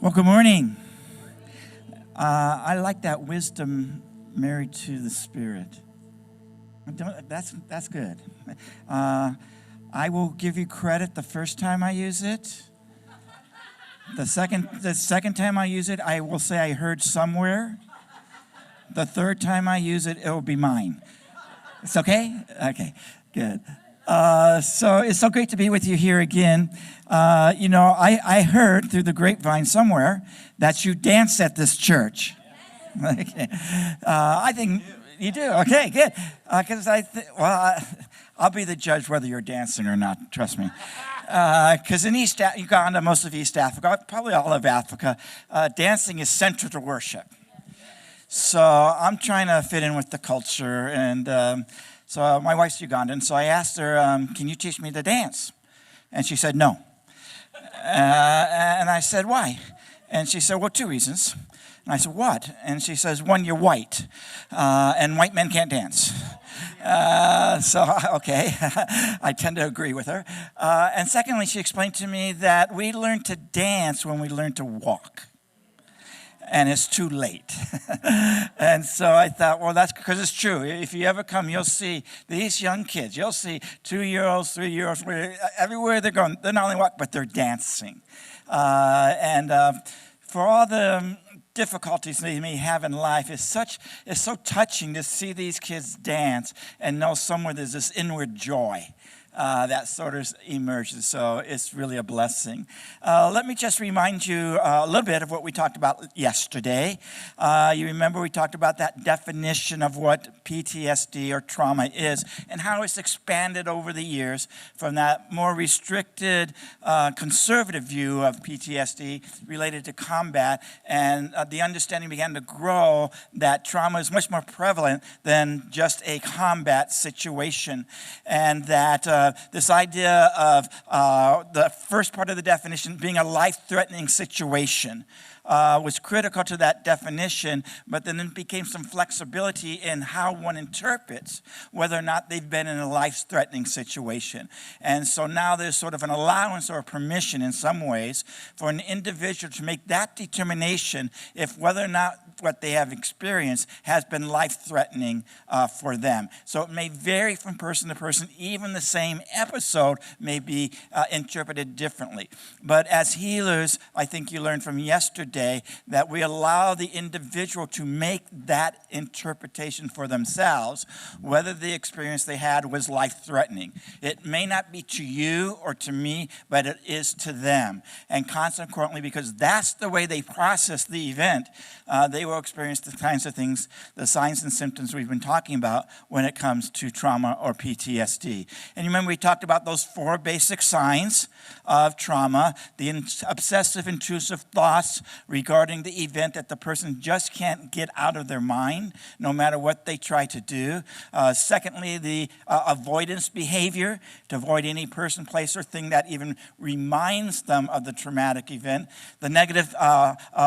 Well, good morning. I like that wisdom married to the Spirit. That's good. I will give you credit the first time I use it. The second time I use it, I will say I heard somewhere. The third time I use it, it will be mine. It's okay? Okay, good. So it's so great to be with you here again. I heard through the grapevine somewhere that you dance at this church. Okay. I think you do. Okay, good. Because I'll be the judge whether you're dancing or not. Trust me. Because in East Uganda, most of East Africa, probably all of Africa, dancing is central to worship. So I'm trying to fit in with the culture, and so my wife's Ugandan, so I asked her, can you teach me to dance? And she said, no. And I said, why? And she said, well, two reasons. And I said, what? And she says, one, you're white, and white men can't dance. Okay, I tend to agree with her. And secondly, she explained to me that we learn to dance when we learn to walk. And it's too late. And so I thought, well, that's because it's true. If you ever come, you'll see these young kids. You'll see 2-year-olds, 3-year-olds, everywhere they're going. They're not only walking, but they're dancing. For all the difficulties they may have in life, it's so touching to see these kids dance and know somewhere there's this inward joy. That sort of emerges. So it's really a blessing. Let me just remind you a little bit of what we talked about yesterday. You remember we talked about that definition of what PTSD or trauma is and how it's expanded over the years from that more restricted, conservative view of PTSD related to combat, and the understanding began to grow that trauma is much more prevalent than just a combat situation, and that this idea of the first part of the definition being a life-threatening situation was critical to that definition, but then it became some flexibility in how one interprets whether or not they've been in a life-threatening situation. And so now there's sort of an allowance or a permission in some ways for an individual to make that determination if whether or not what they have experienced has been life-threatening for them. So it may vary from person to person. Even the same episode may be interpreted differently. But as healers, I think you learned from yesterday that we allow the individual to make that interpretation for themselves, whether the experience they had was life-threatening. It may not be to you or to me, but it is to them. And consequently, because that's the way they process the event, they will experience the kinds of things, the signs and symptoms we've been talking about when it comes to trauma or PTSD. And you remember we talked about those 4 basic signs of trauma: the obsessive intrusive thoughts regarding the event that the person just can't get out of their mind, no matter what they try to do. Secondly, the avoidance behavior, to avoid any person, place, or thing that even reminds them of the traumatic event. The negative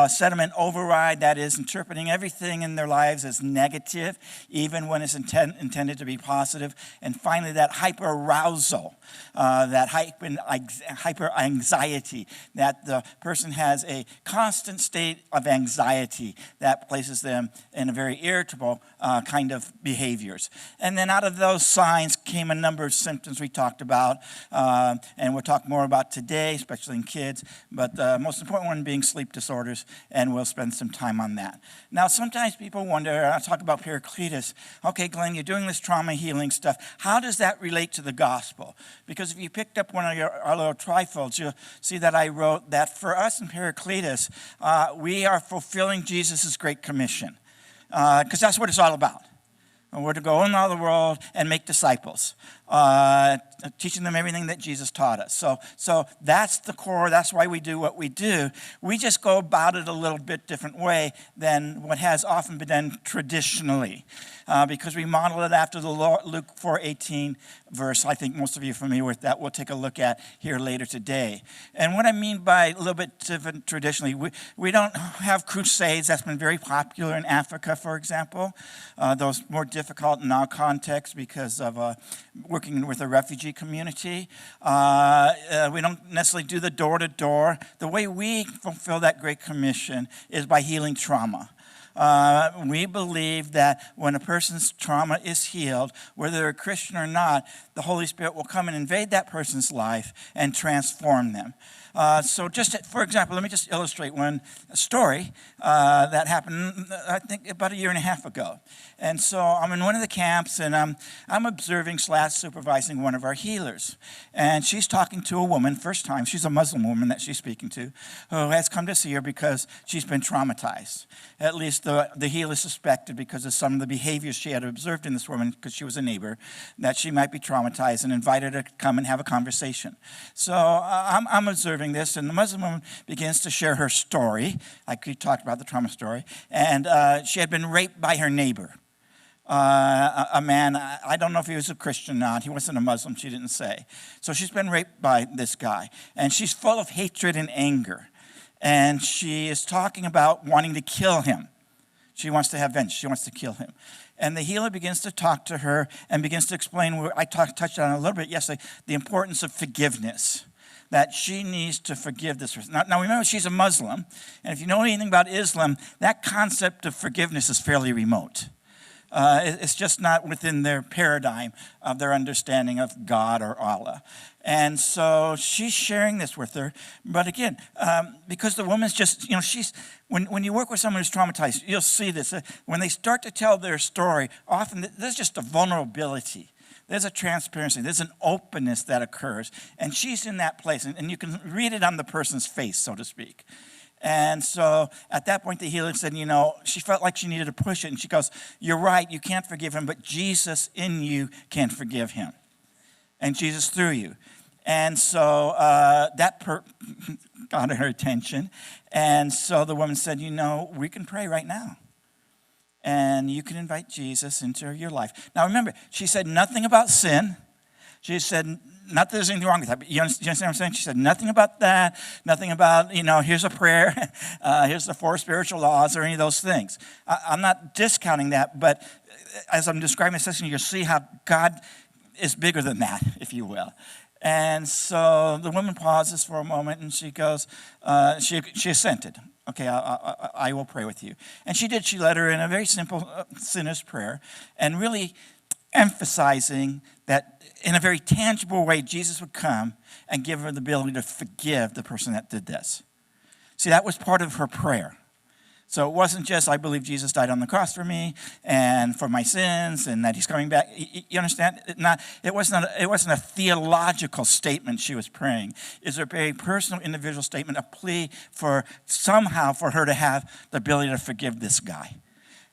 sentiment override, that is interpreting everything in their lives as negative, even when it's intended to be positive. And finally, that hyperarousal, that hyper anxiety, that the person has a constant state of anxiety that places them in a very irritable kind of behaviors. And then out of those signs came a number of symptoms we talked about, and we'll talk more about today, especially in kids, but the most important one being sleep disorders, and we'll spend some time on that. Now, sometimes people wonder, I talk about Paracletus, okay, Glenn, you're doing this trauma healing stuff. How does that relate to the gospel? Because if you picked up one of our little trifolds, you'll see that I wrote that for us in Paracletus, we are fulfilling Jesus' Great Commission, because that's what it's all about. We're to go in all the world and make disciples, teaching them everything that Jesus taught us. So that's the core. That's why we do what we do. We just go about it a little bit different way than what has often been done traditionally, because we model it after the Luke 4:18 verse. I think most of you are familiar with that. We'll take a look at here later today. And what I mean by a little bit different traditionally, we don't have crusades. That's been very popular in Africa, for example. Those more difficult in our context because of working with the refugee refugee community. We don't necessarily do the door-to-door. The way we fulfill that Great Commission is by healing trauma. We believe that when a person's trauma is healed, whether they're a Christian or not, the Holy Spirit will come and invade that person's life and transform them. So just for example, let me just illustrate one story that happened, I think, about a year and a half ago. And so I'm in one of the camps, and I'm observing / supervising one of our healers. And she's talking to a woman, first time, she's a Muslim woman that she's speaking to, who has come to see her because she's been traumatized. At least the healer suspected, because of some of the behaviors she had observed in this woman, because she was a neighbor, that she might be traumatized, and invited her to come and have a conversation. So I'm observing this, and the Muslim woman begins to share her story. Like we talked about the trauma story. And she had been raped by her neighbor. A man, I don't know if he was a Christian or not. He wasn't a Muslim, she didn't say. So she's been raped by this guy. And she's full of hatred and anger. And she is talking about wanting to kill him. She wants to have vengeance. She wants to kill him. And the healer begins to talk to her and begins to explain, what I touched on a little bit yesterday, the importance of forgiveness. That she needs to forgive this person. Now remember, she's a Muslim. And if you know anything about Islam, that concept of forgiveness is fairly remote. It's just not within their paradigm of their understanding of God or Allah. And so she's sharing this with her. But again, because the woman's just, when you work with someone who's traumatized, you'll see this. When they start to tell their story, often there's just a vulnerability. There's a transparency. There's an openness that occurs. And she's in that place. And you can read it on the person's face, so to speak. And so at that point, the healer said, she felt like she needed to push it. And she goes, you're right, you can't forgive him, but Jesus in you can forgive him. And Jesus through you. And so that got her attention. And so the woman said, we can pray right now. And you can invite Jesus into your life. Now remember, she said nothing about sin. She said, not that there's anything wrong with that, but you understand what I'm saying? She said nothing about that, nothing about, here's a prayer, here's the 4 spiritual laws, or any of those things. I'm not discounting that, but as I'm describing this session, you'll see how God is bigger than that, if you will. And so the woman pauses for a moment, and she goes, she assented. Okay, I will pray with you. And she did. She led her in a very simple sinner's prayer, and really emphasizing that in a very tangible way, Jesus would come and give her the ability to forgive the person that did this. See, that was part of her prayer. So it wasn't just, I believe Jesus died on the cross for me and for my sins and that he's coming back. You understand? It wasn't a theological statement she was praying. It's a very personal, individual statement, a plea for her to have the ability to forgive this guy.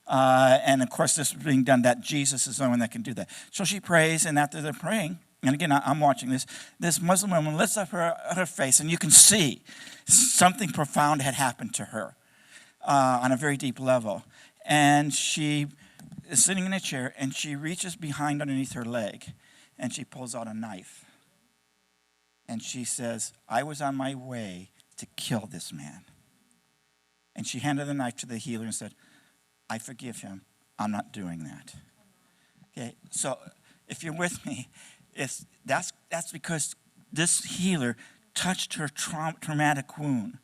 And of course, this is being done that Jesus is the only one that can do that. So she prays, and after they're praying, and again, I'm watching this Muslim woman lifts up her face, and you can see something profound had happened to her on a very deep level. And she is sitting in a chair, and she reaches behind underneath her leg, and she pulls out a knife. And she says, I was on my way to kill this man. And she handed the knife to the healer and said, I forgive him. I'm not doing that. Okay, so if you're with me, that's because this healer touched her traumatic wound.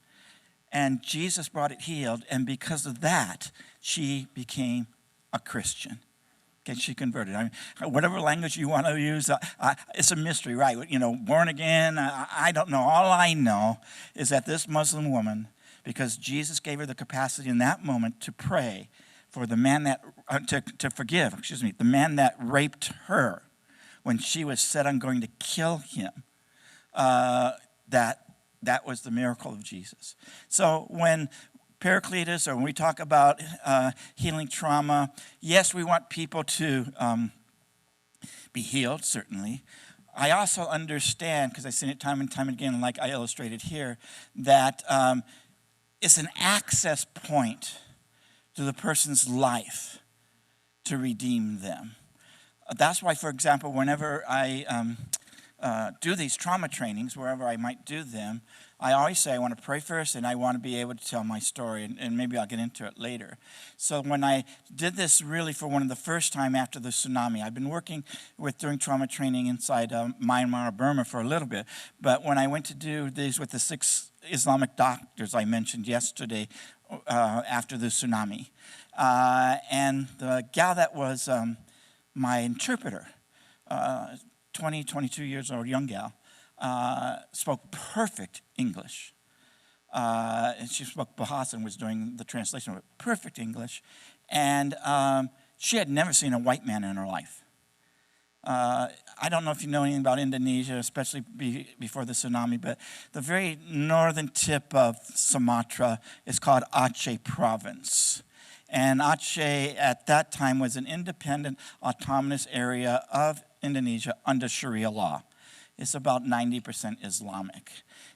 And Jesus brought it healed. And because of that, she became a Christian. Okay, she converted. I mean, whatever language you want to use, it's a mystery, right? Born again, I don't know. All I know is that this Muslim woman, because Jesus gave her the capacity in that moment to pray for the man that, to forgive, the man that raped her when she was set on going to kill him, that was the miracle of Jesus. So when Paracletus, or when we talk about healing trauma, yes, we want people to be healed, certainly. I also understand, because I've seen it time and time again, like I illustrated here, that it's an access point to the person's life to redeem them. That's why, for example, whenever I do these trauma trainings, wherever I might do them, I always say I want to pray first and I want to be able to tell my story, and maybe I'll get into it later. So when I did this really for one of the first time after the tsunami, I've been working with doing trauma training inside Myanmar, Burma for a little bit, but when I went to do these with the 6 Islamic doctors I mentioned yesterday after the tsunami, and the gal that was my interpreter, 22 years old, young gal, spoke perfect English. And she spoke Bahasa and was doing the translation of it, perfect English. And she had never seen a white man in her life. I don't know if you know anything about Indonesia, especially before the tsunami, but the very northern tip of Sumatra is called Aceh province. And Aceh at that time was an independent, autonomous area of Indonesia under Sharia law. It's about 90% Islamic.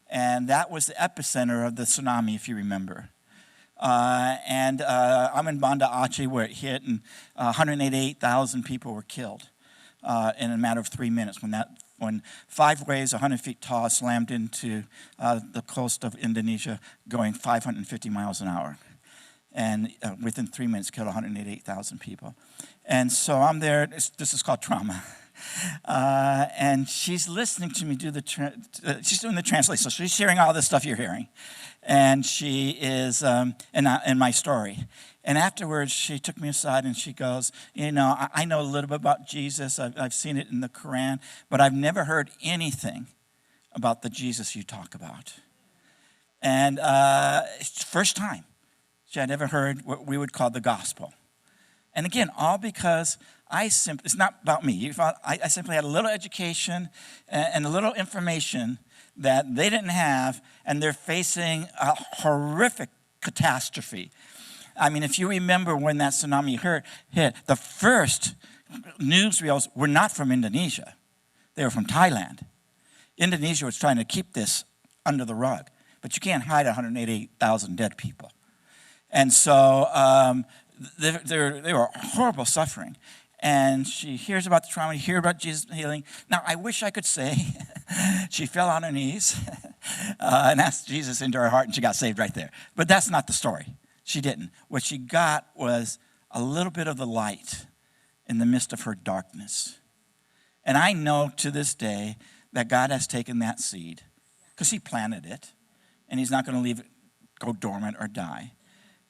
And that was the epicenter of the tsunami, if you remember. I'm in Banda Aceh where it hit, and 188,000 people were killed in a matter of 3 minutes when 5 waves 100 feet tall slammed into the coast of Indonesia going 550 miles an hour. And within 3 minutes killed 188,000 people. And so I'm there. This is called trauma. And she's listening to me do she's doing the translation. So she's hearing all this stuff you're hearing. And she is in my story. And afterwards, she took me aside and she goes, I know a little bit about Jesus. I've seen it in the Quran, but I've never heard anything about the Jesus you talk about. And it's the first time she had ever heard what we would call the gospel. And again, all because it's not about me. I simply had a little education and a little information that they didn't have, and they're facing a horrific catastrophe. I mean, if you remember when that tsunami hit, the first newsreels were not from Indonesia. They were from Thailand. Indonesia was trying to keep this under the rug, but you can't hide 188,000 dead people. And so they were horrible suffering. And she hears about the trauma, hear about Jesus healing. Now, I wish I could say she fell on her knees and asked Jesus into her heart and she got saved right there. But that's not the story. She didn't. What she got was a little bit of the light in the midst of her darkness. And I know to this day that God has taken that seed because he planted it and he's not going to leave it go dormant or die.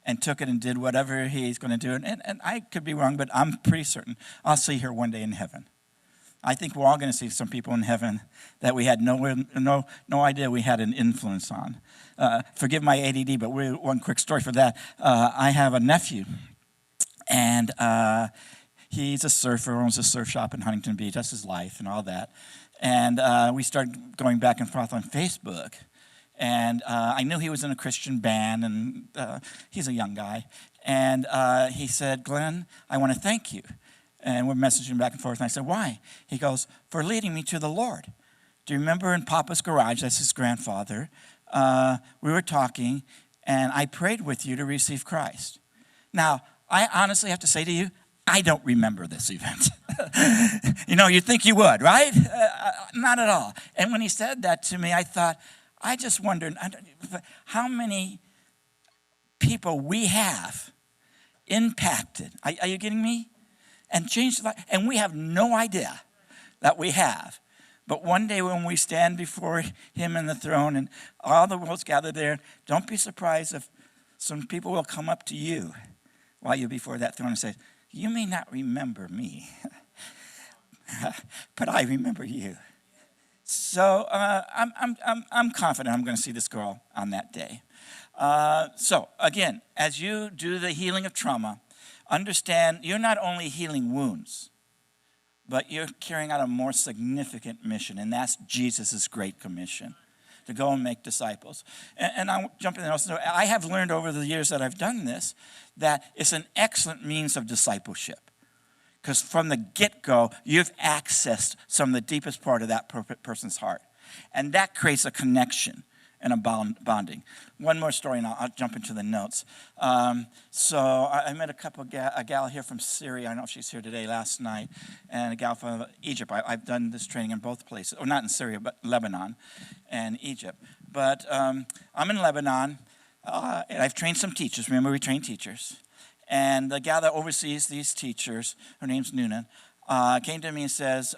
And took it and did whatever he's going to do. And I could be wrong, but I'm pretty certain I'll see her one day in heaven. I think we're all going to see some people in heaven that we had no idea we had an influence on. Forgive my ADD, but one quick story for that. I have a nephew, and he's a surfer, owns a surf shop in Huntington Beach. That's his life and all that. And we started going back and forth on Facebook. And I knew he was in a Christian band, and he's a young guy. And he said, Glenn, I want to thank you. And we're messaging back and forth. And I said, why? He goes, for leading me to the Lord. Do you remember in Papa's garage, that's his grandfather, we were talking, and I prayed with you to receive Christ. Now, I honestly have to say to you, I don't remember this event. You'd think you would, right? Not at all. And when he said that to me, I thought, I just wondered how many people we have impacted. Are you getting me? And changed life. And we have no idea that we have. But one day when we stand before him in the throne and all the world's gathered there, don't be surprised if some people will come up to you while you're before that throne and say, you may not remember me, but I remember you. So I'm confident I'm going to see this girl on that day. So again, as you do the healing of trauma, understand you're not only healing wounds, but you're carrying out a more significant mission, and that's Jesus' great commission, to go and make disciples. And I'll jump in there also. I have learned over the years that I've done this that it's an excellent means of discipleship. Because from the get-go, you've accessed some of the deepest part of that person's heart. And that creates a connection. and a bonding. One more story, and I'll jump into the notes. So I met a gal here from Syria. I don't know if she's here today, last night, and a gal from Egypt. I've done this training in both places, or not in Syria, but Lebanon and Egypt. But I'm in Lebanon, and I've trained some teachers. Remember, we train teachers. And the gal that oversees these teachers, her name's Noonan, came to me and says,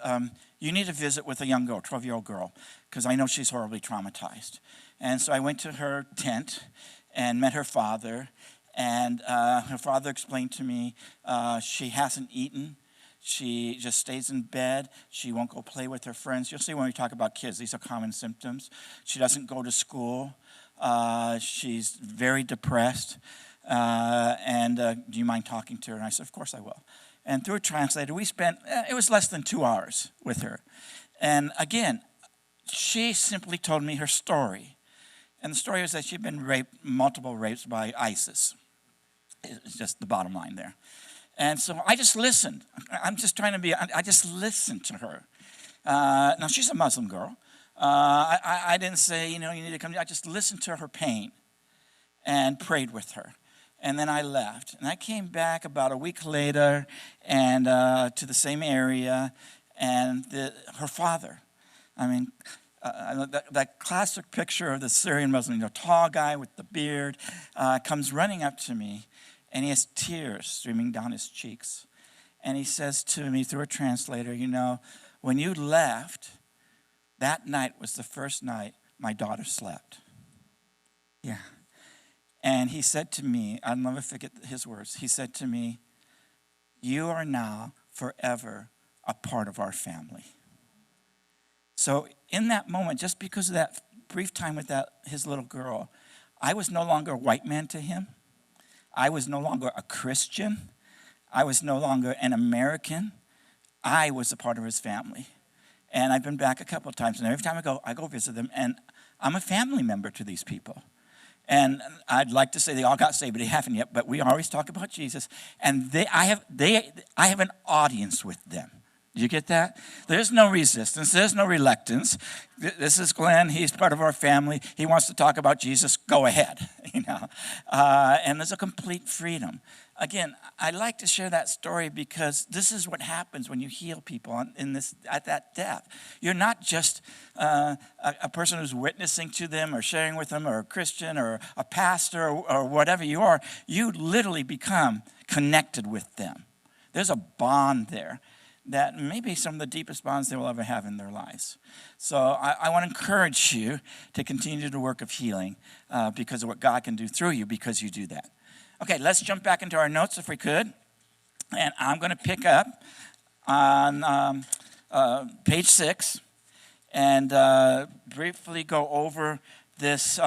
you need to visit with a young girl, 12-year-old girl, because I know she's horribly traumatized. And so I went to her tent and met her father, and her father explained to me she hasn't eaten. She just stays in bed. She won't go play with her friends. You'll see when we talk about kids, these are common symptoms. She doesn't go to school. She's very depressed. Do you mind talking to her? And I said, of course I will. And through a translator, we spent, it was less than 2 hours with her. And again, she simply told me her story. And the story was that she'd been raped, multiple rapes by ISIS. It's just the bottom line there. And so I just listened. I'm just trying to be, I just listened to her. Now, she's a Muslim girl. I didn't say, you need to come. I just listened to her pain and prayed with her. And then I left. And I came back about a week later and to the same area. And her father, that classic picture of the Syrian Muslim, tall guy with the beard, comes running up to me. And he has tears streaming down his cheeks. And he says to me through a translator, when you left, that night was the first night my daughter slept. Yeah. And he said to me, I'll never forget his words. He said to me, you are now forever a part of our family. So in that moment, just because of that brief time with his little girl, I was no longer a white man to him. I was no longer a Christian. I was no longer an American. I was a part of his family. And I've been back a couple of times, and every time I go visit them, and I'm a family member to these people. And I'd like to say they all got saved, but they haven't yet. But we always talk about Jesus, and I have an audience with them. Do you get that? There's no resistance. There's no reluctance. This is Glenn. He's part of our family. He wants to talk about Jesus. Go ahead, And there's a complete freedom. Again, I like to share that story because this is what happens when you heal people at that depth. You're not just a person who's witnessing to them or sharing with them or a Christian or a pastor or whatever you are. You literally become connected with them. There's a bond there that may be some of the deepest bonds they will ever have in their lives. So I want to encourage you to continue the work of healing because of what God can do through you because you do that. Okay, let's jump back into our notes if we could. And I'm going to pick up on page 6 and briefly go over this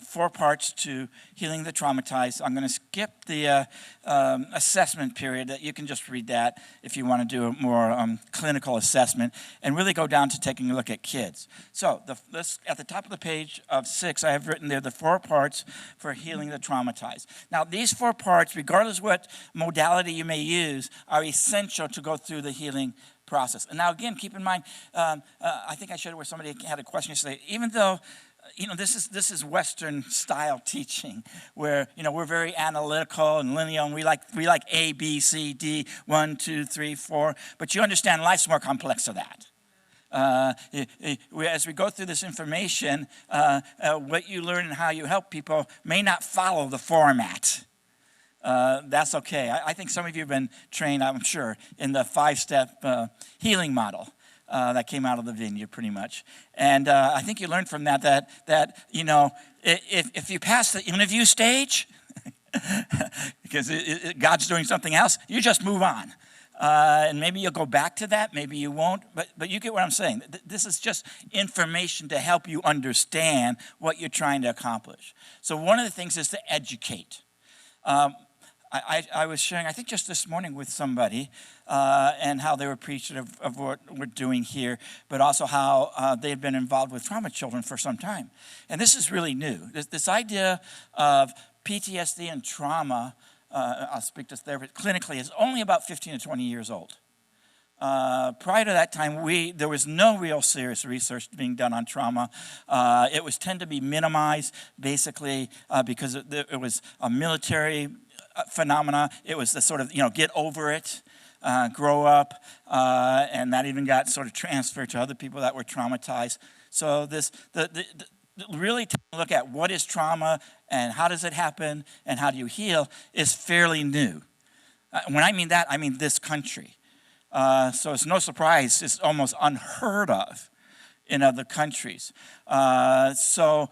4 parts to healing the traumatized. I'm going to skip the assessment period. That you can just read that if you want to do a more clinical assessment and really go down to taking a look at kids. So at the top of the page of 6, I have written there the 4 parts for healing the traumatized. Now, these 4 parts, regardless what modality you may use, are essential to go through the healing process. And now, again, keep in mind, I think I showed it where somebody had a question yesterday. Even though this is Western style teaching where, we're very analytical and linear and we like A, B, C, D, 1, 2, 3, 4. But you understand life's more complex than that. As we go through this information, what you learn and how you help people may not follow the format. That's okay. I think some of you have been trained, I'm sure, in the 5-step healing model. That came out of the vineyard pretty much. And I think you learned from that if you pass the interview stage, because God's doing something else, you just move on. And maybe you'll go back to that, maybe you won't, but you get what I'm saying. This is just information to help you understand what you're trying to accomplish. So one of the things is to educate. I was sharing, I think just this morning with somebody, and how they were appreciative of what we're doing here, but also how they had been involved with trauma children for some time. And this is really new. This idea of PTSD and trauma, I'll speak to therapy, clinically is only about 15 to 20 years old. Prior to that time, there was no real serious research being done on trauma. It was tend to be minimized, basically, because it was a military phenomena. It was the sort of, get over it, grow up, and that even got sort of transferred to other people that were traumatized. So really to look at what is trauma and how does it happen and how do you heal is fairly new. When I mean that, I mean this country. So it's no surprise, it's almost unheard of in other countries. So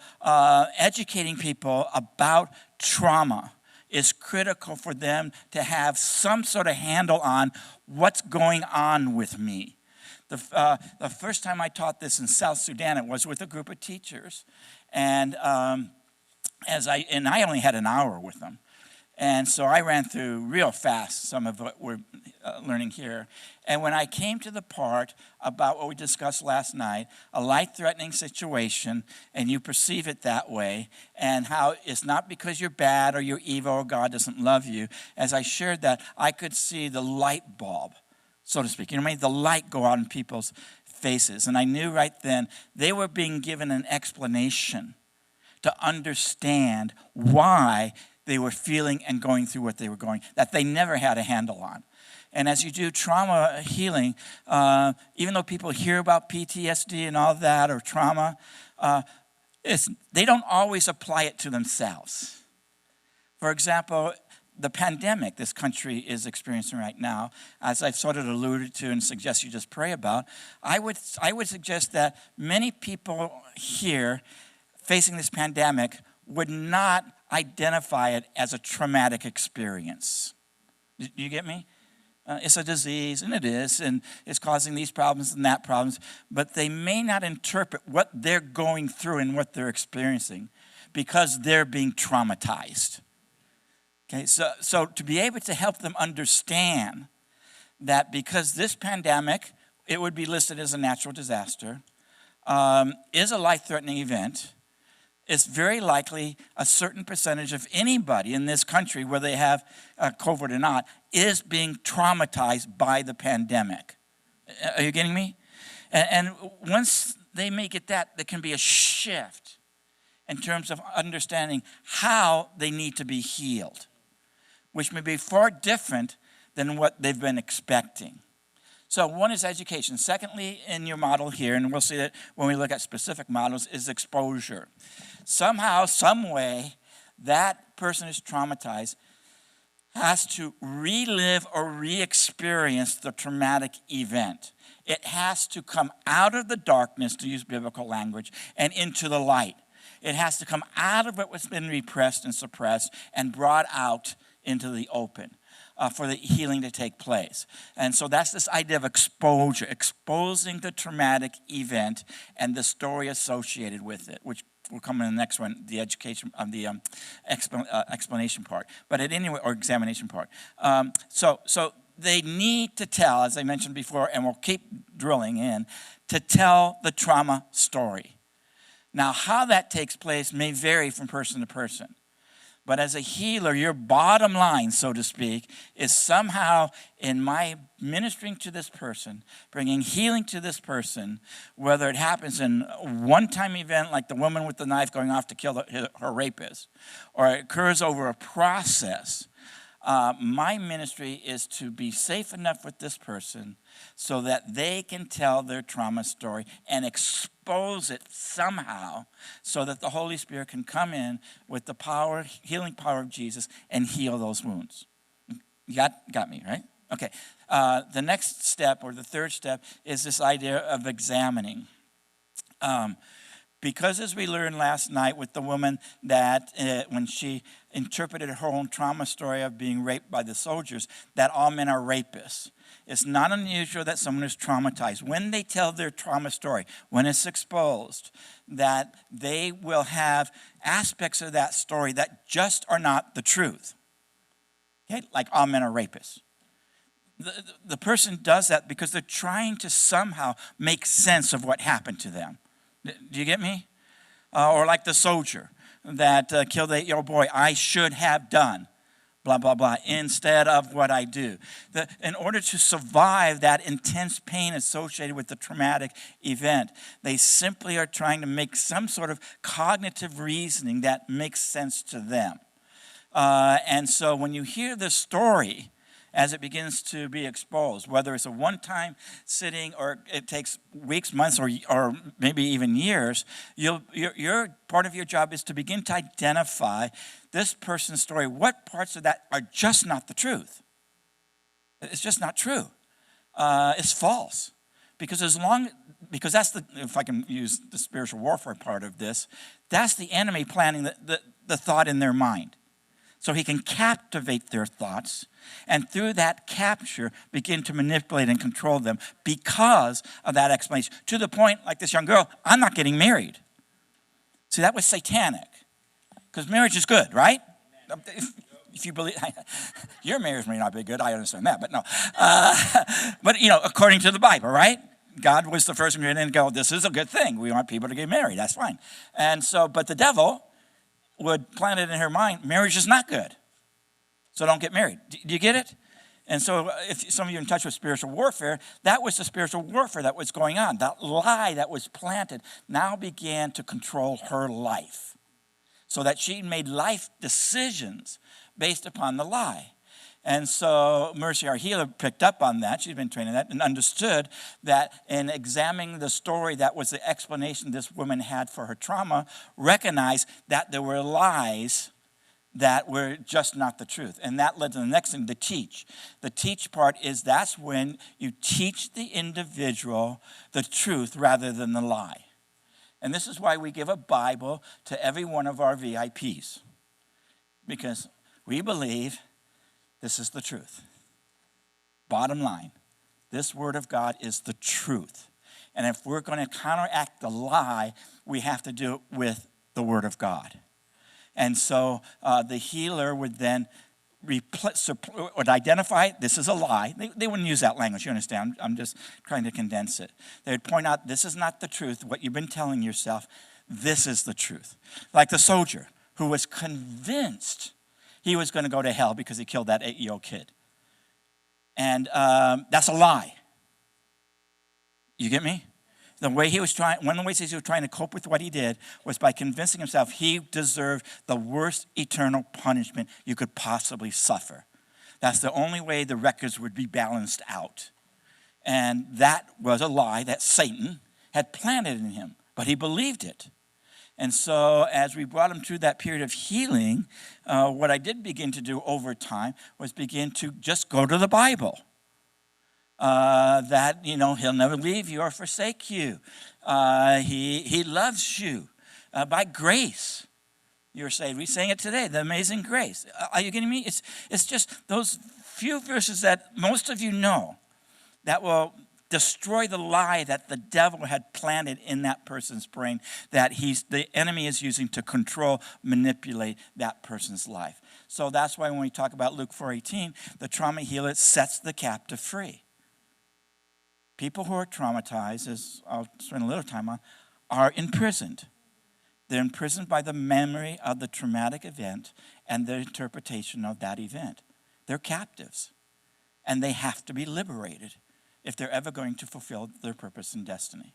educating people about trauma is critical for them to have some sort of handle on what's going on with me. The first time I taught this in South Sudan, it was with a group of teachers. And I only had an hour with them. And so I ran through real fast some of what we're learning here. And when I came to the part about what we discussed last night, a life-threatening situation, and you perceive it that way, and how it's not because you're bad or you're evil or God doesn't love you, as I shared that, I could see the light bulb, so to speak. The light go out in people's faces. And I knew right then they were being given an explanation to understand why they were feeling and going through what they were going, that they never had a handle on. And as you do trauma healing, even though people hear about PTSD and all that or trauma, they don't always apply it to themselves. For example, the pandemic this country is experiencing right now, as I've sort of alluded to and suggest you just pray about, I would suggest that many people here facing this pandemic would not identify it as a traumatic experience. Do you get me? It's a disease, and it is, and it's causing these problems and that problems, but they may not interpret what they're going through and what they're experiencing because they're being traumatized. Okay, so to be able to help them understand that because this pandemic, it would be listed as a natural disaster, is a life-threatening event, it's very likely a certain percentage of anybody in this country, whether they have COVID or not, is being traumatized by the pandemic. Are you getting me? And once they make it that, there can be a shift in terms of understanding how they need to be healed, which may be far different than what they've been expecting. So one is education. Secondly, in your model here, and we'll see that when we look at specific models, is exposure. Somehow, some way, that person is traumatized has to relive or re-experience the traumatic event. It has to come out of the darkness, to use biblical language, and into the light. It has to come out of what was been repressed and suppressed and brought out into the open. For the healing to take place. And so that's this idea of exposure, exposing the traumatic event and the story associated with it, which will come in the next one, the education of the explanation part, but at any rate, or examination part. So they need to tell, as I mentioned before, and we'll keep drilling in, to tell the trauma story. Now, how that takes place may vary from person to person. But as a healer, your bottom line, so to speak, is somehow in my ministering to this person, bringing healing to this person, whether it happens in a one-time event like the woman with the knife going off to kill her rapist, or it occurs over a process, my ministry is to be safe enough with this person so that they can tell their trauma story and expose it somehow so that the Holy Spirit can come in with the power, healing power of Jesus and heal those wounds. You got me, right? Okay. The next step, or the third step, is this idea of examining. Because as we learned last night with the woman that when she interpreted her own trauma story of being raped by the soldiers, that all men are rapists. It's not unusual that someone is traumatized. When they tell their trauma story, when it's exposed, that they will have aspects of that story that just are not the truth. Okay? Like all men are rapists. The person does that because they're trying to somehow make sense of what happened to them. Do you get me? Or like the soldier that killed the 8-year-old boy, I should have done blah, blah, blah, instead of what I do. In order to survive that intense pain associated with the traumatic event, they simply are trying to make some sort of cognitive reasoning that makes sense to them. And so when you hear this story, as it begins to be exposed, whether it's a one-time sitting or it takes weeks, months, or maybe even years, your part of your job is to begin to identify this person's story. What parts of that are just not the truth? It's just not true. It's false. Because that's if I can use the spiritual warfare part of this, that's the enemy planting the thought in their mind. So he can captivate their thoughts, and through that capture, begin to manipulate and control them because of that explanation. To the point, like this young girl, I'm not getting married. See, that was satanic. Because marriage is good, right? If you believe, your marriage may not be good, I understand that, but no. But, according to the Bible, right? God was the first one to go, this is a good thing. We want people to get married, that's fine. And so, but the devil would plant it in her mind, marriage is not good, so don't get married. Do you get it? And so if some of you are in touch with spiritual warfare, that was the spiritual warfare that was going on. That lie that was planted now began to control her life so that she made life decisions based upon the lie. And so Mercy, our healer, picked up on that. She's been trained in that and understood that in examining the story that was the explanation this woman had for her trauma, recognized that there were lies that were just not the truth. And that led to the next thing, the teach. The teach part is that's when you teach the individual the truth rather than the lie. And this is why we give a Bible to every one of our VIPs. Because we believe this is the truth. Bottom line, this Word of God is the truth. And if we're going to counteract the lie, we have to do it with the Word of God. And so the healer would then would identify this is a lie. They wouldn't use that language, you understand? I'm just trying to condense it. They would point out this is not the truth, what you've been telling yourself. This is the truth. Like the soldier who was convinced he was going to go to hell because he killed that 8-year-old kid. And that's a lie. You get me? One of the ways he was trying to cope with what he did was by convincing himself he deserved the worst eternal punishment you could possibly suffer. That's the only way the records would be balanced out. And that was a lie that Satan had planted in him, but he believed it. And so as we brought him through that period of healing, what I did begin to do over time was begin to just go to the Bible. That, he'll never leave you or forsake you. He loves you by grace. You're saved. We sang it today, the amazing grace. Are you getting me? It's just those few verses that most of you know that will destroy the lie that the devil had planted in that person's brain that the enemy is using to control, manipulate that person's life. So that's why when we talk about Luke 4:18, the trauma healer sets the captive free. People who are traumatized, as I'll spend a little time on, are imprisoned. They're imprisoned by the memory of the traumatic event and their interpretation of that event. They're captives, and they have to be liberated if they're ever going to fulfill their purpose and destiny.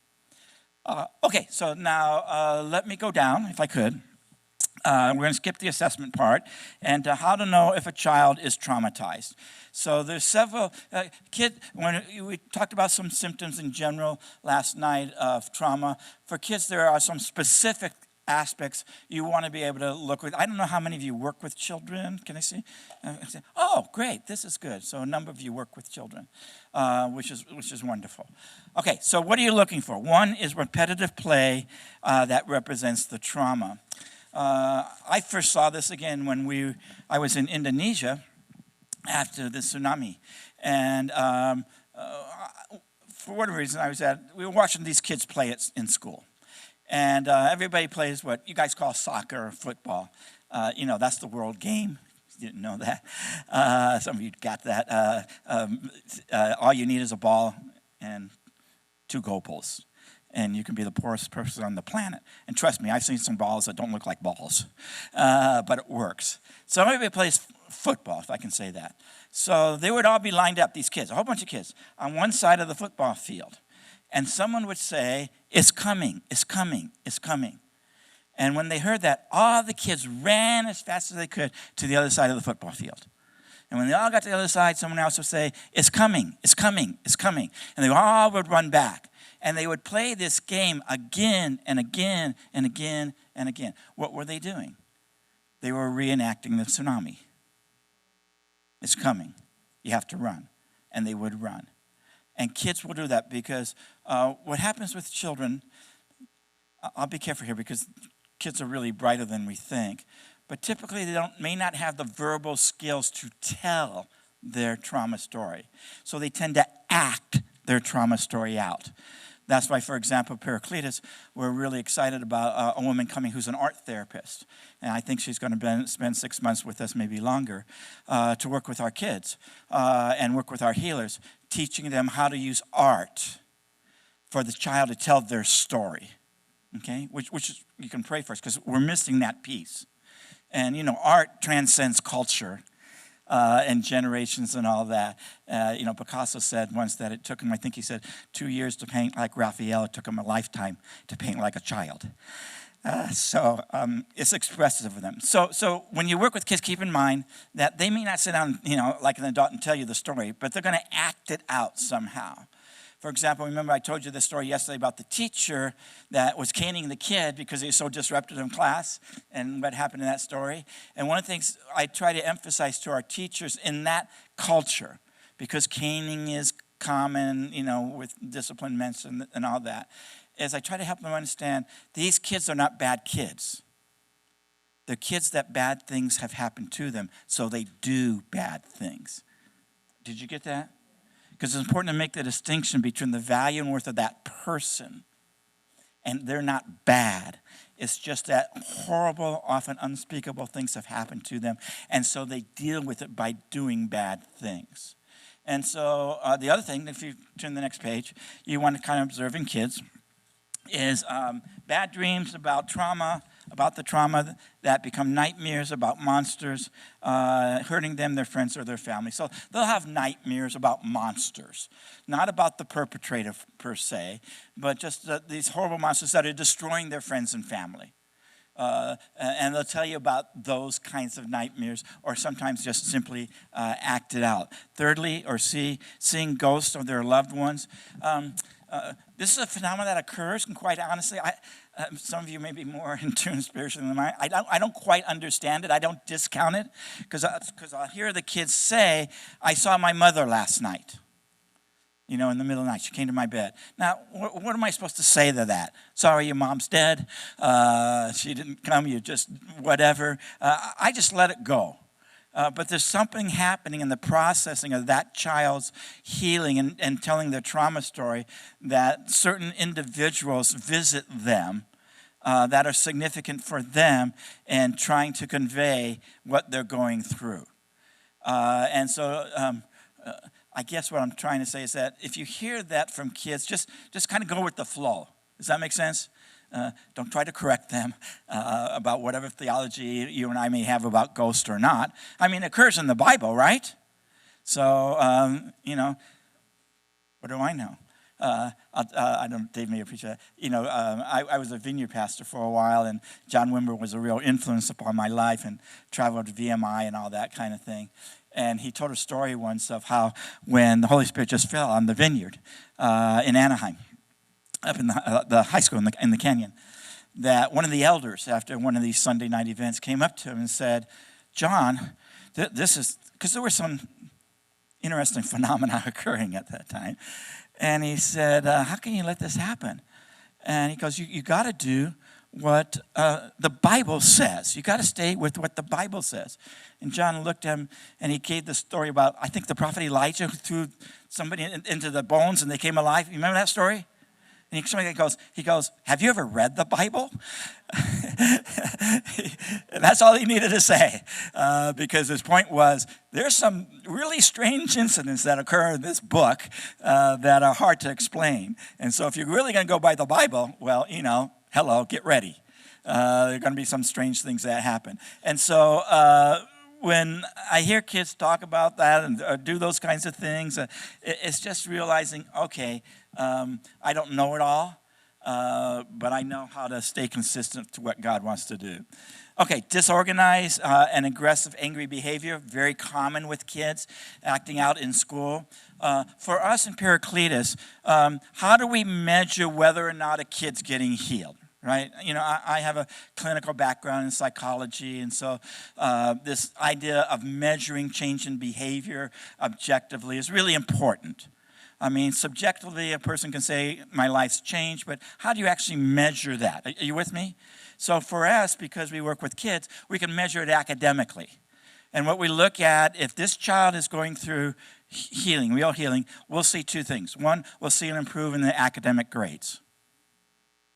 Okay, so now let me go down, if I could. We're going to skip the assessment part and how to know if a child is traumatized. So there's several when we talked about some symptoms in general last night of trauma. For kids, there are some specific aspects you want to be able to look with. I don't know how many of you work with children. Can I see? Oh, great. This is good. So a number of you work with children, which is wonderful. Okay, so what are you looking for? One is repetitive play that represents the trauma. I first saw this again when I was in Indonesia after the tsunami. And for whatever reason, we were watching these kids play in school. And everybody plays what you guys call soccer or football. That's the world game. You didn't know that. Some of you got that. All you need is a ball and 2 goalposts. and you can be the poorest person on the planet. And trust me, I've seen some balls that don't look like balls, but it works. So everybody plays football, if I can say that. So they would all be lined up, these kids, a whole bunch of kids, on one side of the football field. And someone would say, "It's coming, it's coming, it's coming." And when they heard that, all the kids ran as fast as they could to the other side of the football field. And when they all got to the other side, someone else would say, "It's coming, it's coming, it's coming." And they all would run back. And they would play this game again and again and again and again. What were they doing? They were reenacting the tsunami. It's coming. You have to run. And they would run. And kids will do that because what happens with children, I'll be careful here because kids are really brighter than we think, but typically they may not have the verbal skills to tell their trauma story. So they tend to act their trauma story out. That's why, for example, Paracletus, we're really excited about a woman coming who's an art therapist. And I think she's going to spend 6 months with us, maybe longer, to work with our kids and work with our healers, teaching them how to use art for the child to tell their story. Okay? Which is, you can pray first, because we're missing that piece. And, art transcends culture and generations and all that. Picasso said once that it took him, I think he said, 2 years to paint like Raphael. It took him a lifetime to paint like a child. So it's expressive of them. So when you work with kids, keep in mind that they may not sit down, like an adult and tell you the story, but they're going to act it out somehow. For example, remember I told you this story yesterday about the teacher that was caning the kid because he was so disruptive in class and what happened in that story. And one of the things I try to emphasize to our teachers in that culture, because caning is common, with discipline mentioned and all that, is I try to help them understand these kids are not bad kids. They're kids that bad things have happened to them, so they do bad things. Did you get that? Because it's important to make the distinction between the value and worth of that person. And they're not bad. It's just that horrible, often unspeakable things have happened to them. And so they deal with it by doing bad things. And so the other thing, if you turn to the next page, you want to kind of observe in kids is bad dreams about the trauma that become nightmares about monsters, hurting them, their friends, or their family. So they'll have nightmares about monsters, not about the perpetrator per se, but just these horrible monsters that are destroying their friends and family. And they'll tell you about those kinds of nightmares, or sometimes just simply act it out. Thirdly, or seeing ghosts of their loved ones. This is a phenomenon that occurs, and quite honestly, some of you may be more in tune spiritually than I. I don't quite understand it. I don't discount it, because I'll hear the kids say, "I saw my mother last night." In the middle of the night, she came to my bed. Now, what am I supposed to say to that? Sorry, your mom's dead. She didn't come. You just whatever. I just let it go. But there's something happening in the processing of that child's healing and telling their trauma story that certain individuals visit them that are significant for them and trying to convey what they're going through. And so I guess what I'm trying to say is that if you hear that from kids, just kind of go with the flow. Does that make sense? Don't try to correct them about whatever theology you and I may have about ghosts or not. I mean, it occurs in the Bible, right? So, what do I know? I don't, Dave may appreciate that. I was a vineyard pastor for a while, and John Wimber was a real influence upon my life and traveled to VMI and all that kind of thing. And he told a story once of how when the Holy Spirit just fell on the vineyard in Anaheim, up in the high school in the canyon, that one of the elders, after one of these Sunday night events, came up to him and said, "John, this is," because there were some interesting phenomena occurring at that time. And he said, "How can you let this happen?" And he goes, you got to do what the Bible says. You got to stay with what the Bible says. And John looked at him, and he gave the story about, I think, the prophet Elijah who threw somebody into the bones and they came alive. You remember that story? And he goes, have you ever read the Bible? That's all he needed to say, because his point was, there's some really strange incidents that occur in this book that are hard to explain. And so if you're really going to go by the Bible, well, hello, get ready. There are going to be some strange things that happen. And so when I hear kids talk about that and do those kinds of things, it's just realizing, okay, I don't know it all, but I know how to stay consistent to what God wants to do. Okay, disorganized and aggressive, angry behavior, very common with kids acting out in school. For us in Paracletus, how do we measure whether or not a kid's getting healed? Right? I have a clinical background in psychology, and so this idea of measuring change in behavior objectively is really important. I mean, subjectively, a person can say, my life's changed, but how do you actually measure that? Are you with me? So for us, because we work with kids, we can measure it academically. And what we look at, if this child is going through healing, real healing, we'll see two things. One, we'll see an improvement in the academic grades.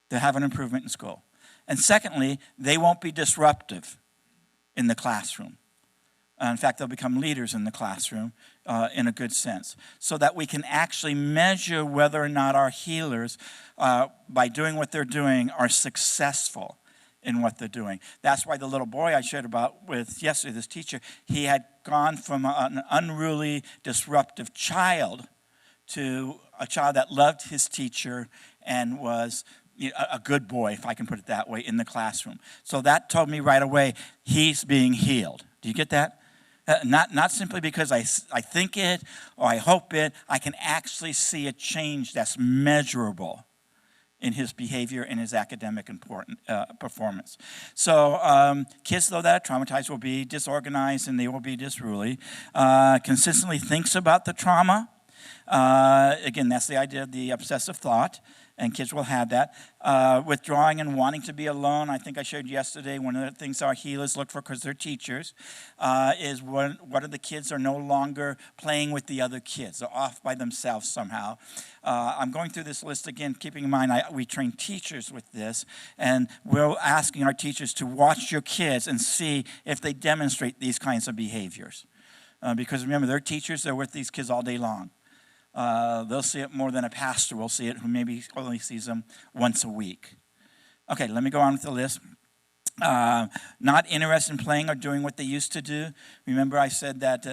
They'll have an improvement in school. And secondly, they won't be disruptive in the classroom. In fact, they'll become leaders in the classroom in a good sense, so that we can actually measure whether or not our healers, by doing what they're doing, are successful in what they're doing. That's why the little boy I shared about with yesterday, this teacher, he had gone from an unruly, disruptive child to a child that loved his teacher and was a good boy, if I can put it that way, in the classroom. So that told me right away, he's being healed. Do you get that? Not simply because I think it or I hope it. I can actually see a change that's measurable in his behavior and his academic performance. So kids, though, that are traumatized will be disorganized and they will be disruly. Consistently thinks about the trauma. Again, that's the idea of the obsessive thought. And kids will have that. Withdrawing and wanting to be alone. I think I showed yesterday one of the things our healers look for, because they're teachers, is what are the kids are no longer playing with the other kids. They're off by themselves somehow. I'm going through this list again, keeping in mind we train teachers with this. And we're asking our teachers to watch your kids and see if they demonstrate these kinds of behaviors. Because remember, they're teachers. They're with these kids all day long. They'll see it more than a pastor will see it, who maybe only sees them once a week. Okay, let me go on with the list. Not interested in playing or doing what they used to do. Remember I said that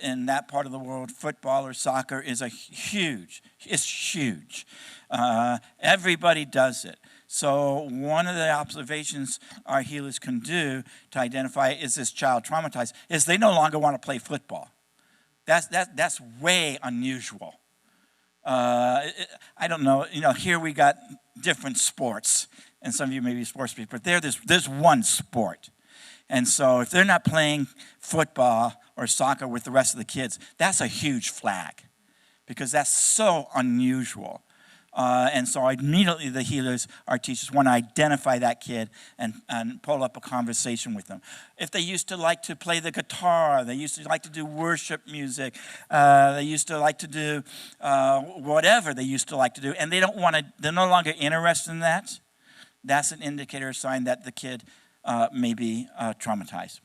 in that part of the world, football or soccer is huge. Everybody does it. So one of the observations our healers can do to identify, is this child traumatized, is they no longer want to play football. That's way unusual. I don't know. Here we got different sports, and some of you may be sports people, but there's one sport. And so if they're not playing football or soccer with the rest of the kids, that's a huge flag, because that's so unusual. And so immediately the healers, our teachers, want to identify that kid and pull up a conversation with them. If they used to like to play the guitar, they used to like to do worship music, they used to like to do whatever they used to like to do, and they're no longer interested in that, that's an indicator, a sign that the kid may be traumatized.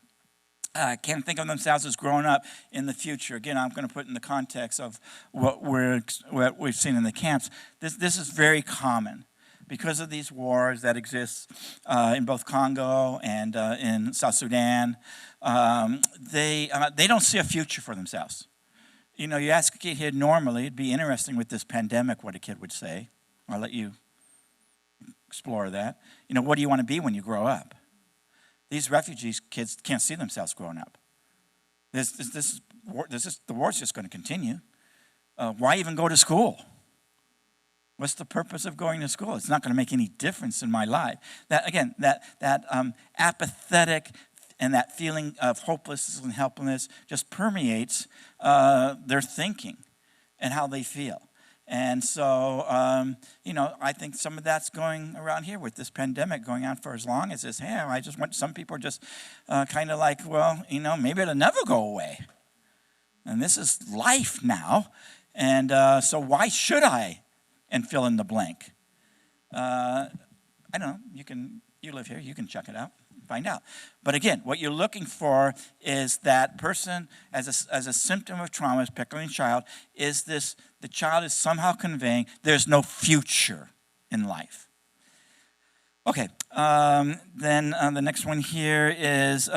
Can't think of themselves as growing up in the future. Again, I'm going to put in the context of what we've seen in the camps. This is very common because of these wars that exist in both Congo and in South Sudan. They don't see a future for themselves. You ask a kid here normally, it'd be interesting with this pandemic what a kid would say. I'll let you explore that. What do you want to be when you grow up? These refugees kids can't see themselves growing up. The war's just going to continue. Why even go to school? What's the purpose of going to school? It's not going to make any difference in my life. That apathetic and that feeling of hopelessness and helplessness just permeates their thinking and how they feel. And so, I think some of that's going around here with this pandemic going on for as long as this. Hey, some people are just kind of like, well, maybe it'll never go away. And this is life now. And so why should I and fill in the blank. I don't know, you live here, you can check it out, find out. But again, what you're looking for is that person as a symptom of trauma, particularly in child, is this, the child is somehow conveying there's no future in life. Okay, then the next one here is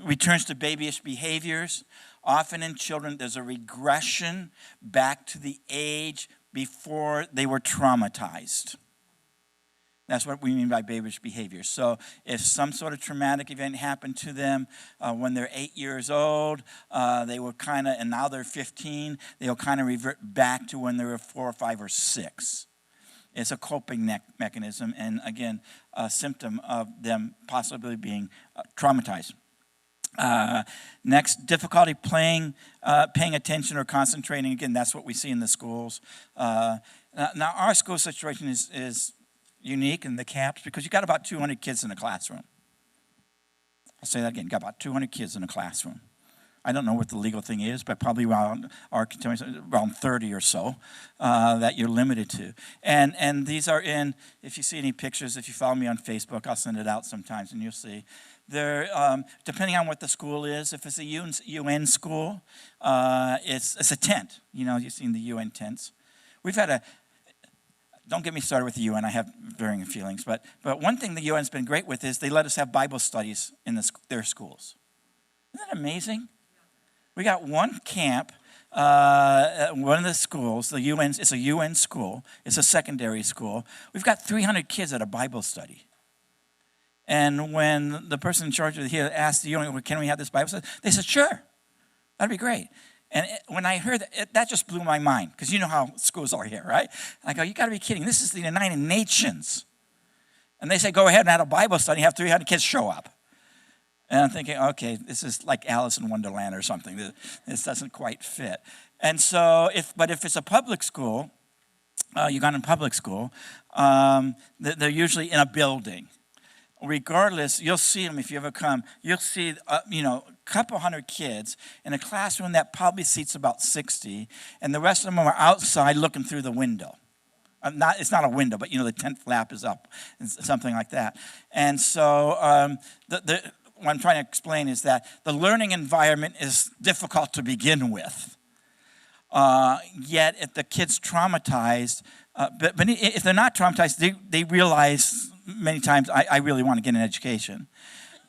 returns to babyish behaviors. Often in children, there's a regression back to the age before they were traumatized. That's what we mean by babyish behavior. So if some sort of traumatic event happened to them when they're 8 years old, they were kind of, and now they're 15, they'll kind of revert back to when they were 4 or 5 or 6. It's a coping mechanism, and again, a symptom of them possibly being traumatized. Next, difficulty paying attention or concentrating. Again, that's what we see in the schools. Now, our school situation is unique in the camps because you got about 200 kids in a classroom. I'll say that again, you got about 200 kids in a classroom. I don't know what the legal thing is, but probably around 30 or so that you're limited to. And these are in, if you see any pictures, if you follow me on Facebook, I'll send it out sometimes and you'll see. They're, depending on what the school is, if it's a UN school, it's a tent. You know, you've seen the UN tents. We've had don't get me started with the UN, I have varying feelings, but one thing the UN's been great with is they let us have Bible studies in their schools. Isn't that amazing? We got one camp, one of the schools, it's a UN school, it's a secondary school. We've got 300 kids at a Bible study. And when the person in charge of here asked the UN, can we have this Bible study? They said, sure, that'd be great. And when I heard that, that just blew my mind, because you know how schools are here, right? I go, you got to be kidding. This is the United Nations. And they say, go ahead and have a Bible study, have 300 kids show up. And I'm thinking, okay, this is like Alice in Wonderland or something. This doesn't quite fit. And so, if it's a public school, Ugandan public school, they're usually in a building. Regardless, you'll see them if you ever come. You'll see, a couple hundred kids in a classroom that probably seats about 60, and the rest of them are outside looking through the window. It's not a window, but the tent flap is up, something like that. And so what I'm trying to explain is that the learning environment is difficult to begin with. Yet if the kid's traumatized, but if they're not traumatized, they realize many times, I really want to get an education.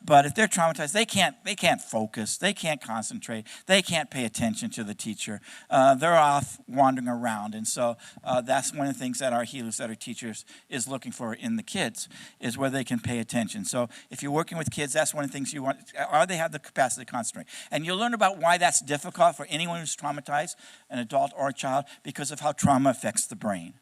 But if they're traumatized, they can't focus, they can't concentrate, they can't pay attention to the teacher. They're off wandering around. And so that's one of the things that our healers, that our teachers is looking for in the kids, is where they can pay attention. So if you're working with kids, that's one of the things you want, or they have the capacity to concentrate. And you'll learn about why that's difficult for anyone who's traumatized, an adult or a child, because of how trauma affects the brain.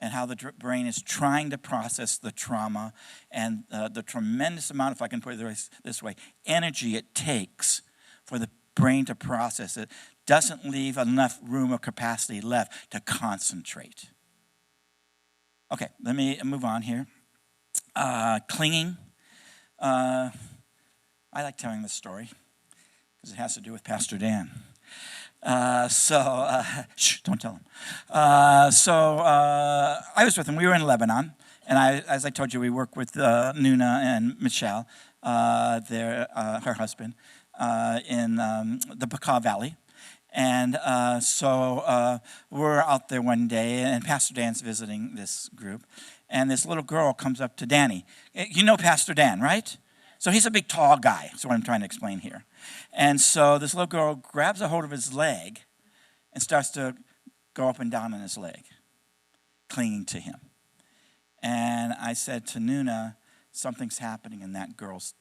And how the brain is trying to process the trauma and the tremendous amount, if I can put it this way, energy it takes for the brain to process it doesn't leave enough room or capacity left to concentrate. Okay, let me move on here. Clinging. I like telling this story because it has to do with Pastor Dan. Shh, don't tell him. I was with him. We were in Lebanon, and as I told you, we work with Nuna and Michelle, her husband, in the Bekaa Valley. And we're out there one day, and Pastor Dan's visiting this group, and this little girl comes up to Danny. You know Pastor Dan, right? So he's a big, tall guy. That's what I'm trying to explain here. And so this little girl grabs a hold of his leg and starts to go up and down on his leg, clinging to him. And I said to Nuna, something's happening in that girl's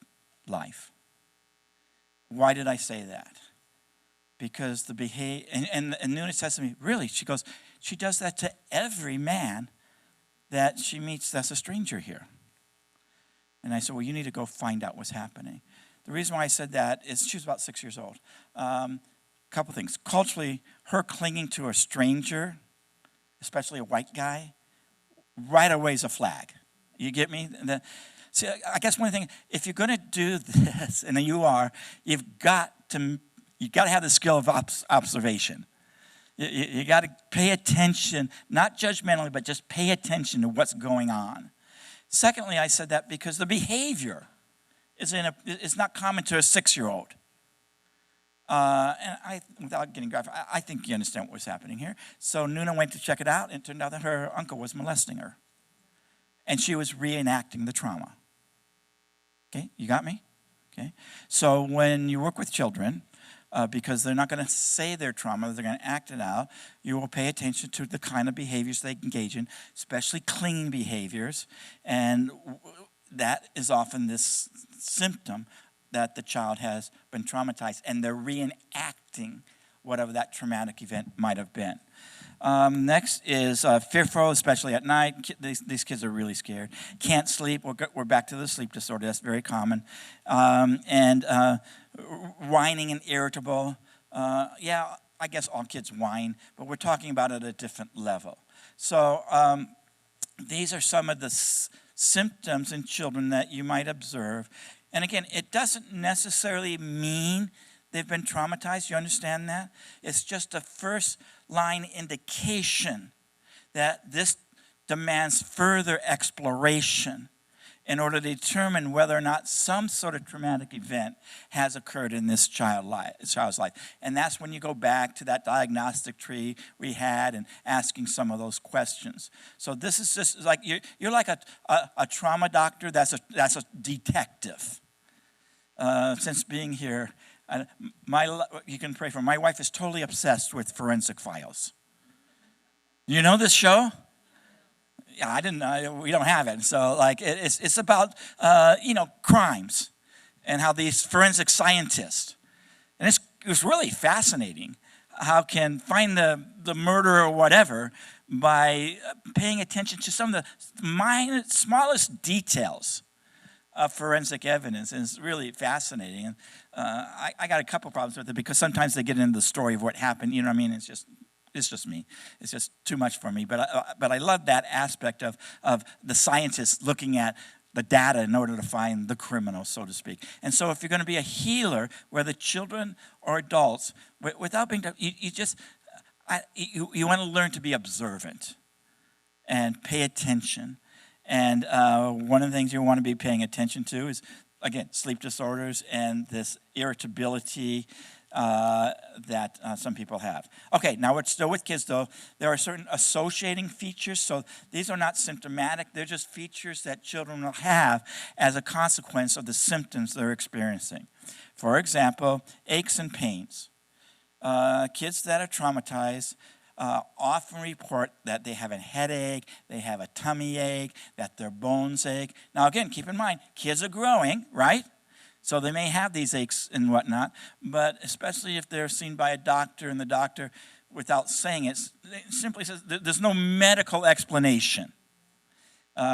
life. Why did I say that? Because the behavior, and Nuna says to me, really? She goes, she does that to every man that she meets that's a stranger here. And I said, well, you need to go find out what's happening. The reason why I said that is she was about 6 years old. Couple things. Culturally, her clinging to a stranger, especially a white guy, right away is a flag. You get me? See, I guess one thing, if you're going to do this, and you are, you've got to have the skill of observation. You got to pay attention, not judgmentally, but just pay attention to what's going on. Secondly, I said that because the behavior is not common to a 6-year-old. And without getting graphic, I think you understand what was happening here. So Nuna went to check it out, and it turned out that her uncle was molesting her. And she was reenacting the trauma. Okay, you got me? Okay. So when you work with children, because they're not going to say their trauma, they're going to act it out, you will pay attention to the kind of behaviors they engage in, especially clinging behaviors. And that is often this symptom that the child has been traumatized, and they're reenacting whatever that traumatic event might have been. Next is fearful, especially at night. These kids are really scared. Can't sleep. We're back to the sleep disorder. That's very common. And whining and irritable. Yeah, I guess all kids whine, but we're talking about it at a different level. So these are some of the symptoms in children that you might observe. And again, it doesn't necessarily mean they've been traumatized. You understand that? It's just a first line indication that this demands further exploration in order to determine whether or not some sort of traumatic event has occurred in this child's life. And that's when you go back to that diagnostic tree we had and asking some of those questions. So this is just like, you're like a trauma doctor that's a detective. Since being here, you can pray for my wife is totally obsessed with Forensic Files. You know this show? Yeah, I didn't know. We don't have it. So like it's about crimes and how these forensic scientists, and it was really fascinating how can find the murderer or whatever by paying attention to some of the smallest details of forensic evidence, and it's really fascinating. And I got a couple problems with it because sometimes they get into the story of what happened. You know what I mean? It's just me. It's just too much for me. But I love that aspect of the scientists looking at the data in order to find the criminal, so to speak. And so if you're going to be a healer, whether children or adults, without being, you want to learn to be observant and pay attention. And one of the things you want to be paying attention to is, again, sleep disorders and this irritability that some people have. Okay, now we're still with kids, though. There are certain associating features. So these are not symptomatic. They're just features that children will have as a consequence of the symptoms they're experiencing. For example, aches and pains. Kids that are traumatized often report that they have a headache, they have a tummy ache, that their bones ache. Now, again, keep in mind, kids are growing, right? So they may have these aches and whatnot, but especially if they're seen by a doctor and the doctor, without saying it, simply says there's no medical explanation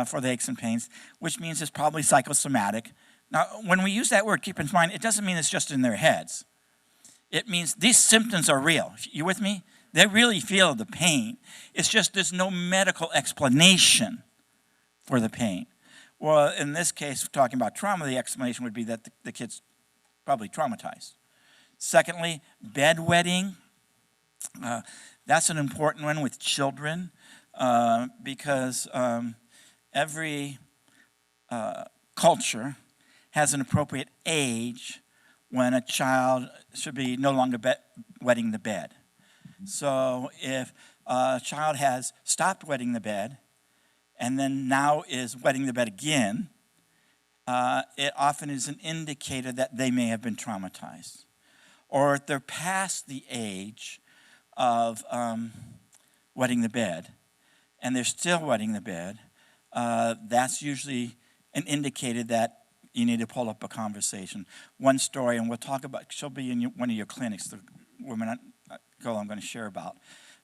for the aches and pains, which means it's probably psychosomatic. Now, when we use that word, keep in mind, it doesn't mean it's just in their heads. It means these symptoms are real. You with me? They really feel the pain. It's just there's no medical explanation for the pain. Well, in this case, talking about trauma, the explanation would be that the kid's probably traumatized. Secondly, bedwetting. That's an important one with children because every culture has an appropriate age when a child should be no longer wetting the bed. So if a child has stopped wetting the bed and then now is wetting the bed again, it often is an indicator that they may have been traumatized. Or if they're past the age of wetting the bed and they're still wetting the bed, that's usually an indicator that you need to pull up a conversation. One story, and we'll talk about, she'll be in one of your clinics, the woman girl I'm going to share about,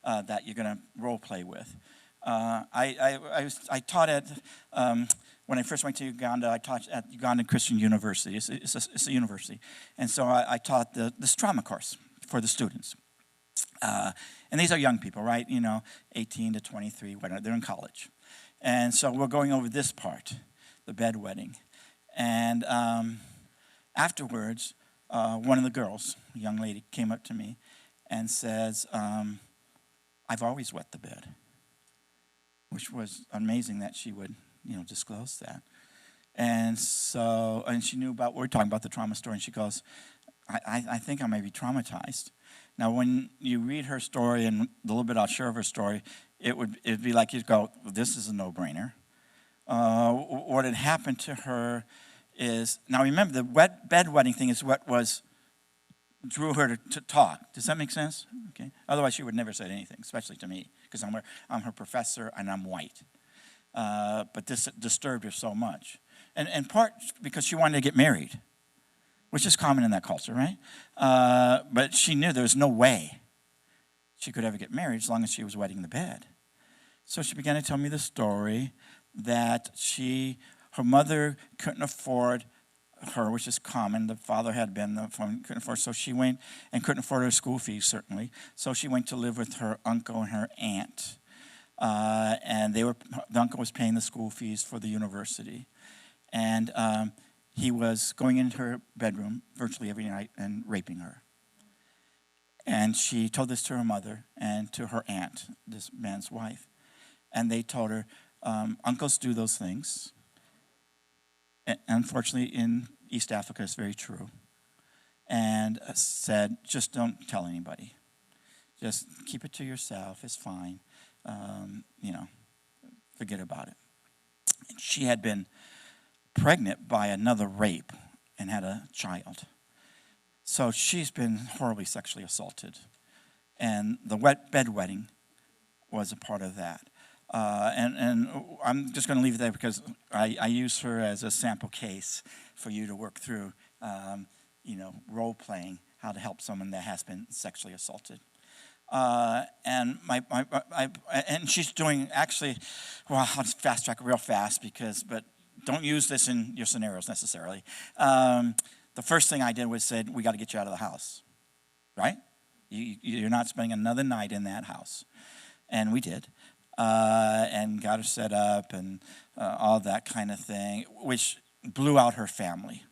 that you're going to role play with. I taught at, when I first went to Uganda, I taught at Ugandan Christian University. It's a university. And so I taught this trauma course for the students. And these are young people, right? 18 to 23, whatever. They're in college. And so we're going over this part, the bedwetting. And afterwards, one of the girls, a young lady, came up to me and says, I've always wet the bed, which was amazing that she would, disclose that. And so, and she knew we're talking about the trauma story, and she goes, I think I may be traumatized. Now, when you read her story and the little bit I'll share of her story, it'd be like you'd go, this is a no-brainer. What had happened to her is, now remember, the bedwetting thing is what drew her to talk. Does that make sense? Okay. Otherwise, she would never say anything, especially to me, because I'm her professor and I'm white. But this disturbed her so much. And part because she wanted to get married, which is common in that culture, right? But she knew there was no way she could ever get married as long as she was wetting the bed. So she began to tell me the story that her mother couldn't afford her, which is common. The father had been, couldn't afford, so she went and couldn't afford her school fees, certainly. So she went to live with her uncle and her aunt. And the uncle was paying the school fees for the university. And he was going into her bedroom virtually every night and raping her. And she told this to her mother and to her aunt, this man's wife. And they told her, uncles do those things. And unfortunately, in East Africa, it's very true. And said, just don't tell anybody. Just keep it to yourself. It's fine. Forget about it. And she had been pregnant by another rape and had a child. So she's been horribly sexually assaulted. And the bedwetting was a part of that. And I'm just going to leave it there because I use her as a sample case for you to work through, role-playing how to help someone that has been sexually assaulted. And she's doing actually, well, I'll just fast track it real fast but don't use this in your scenarios necessarily. The first thing I did was said, we got to get you out of the house, right? You're not spending another night in that house. And we did. And got her set up and all that kind of thing, which blew out her family.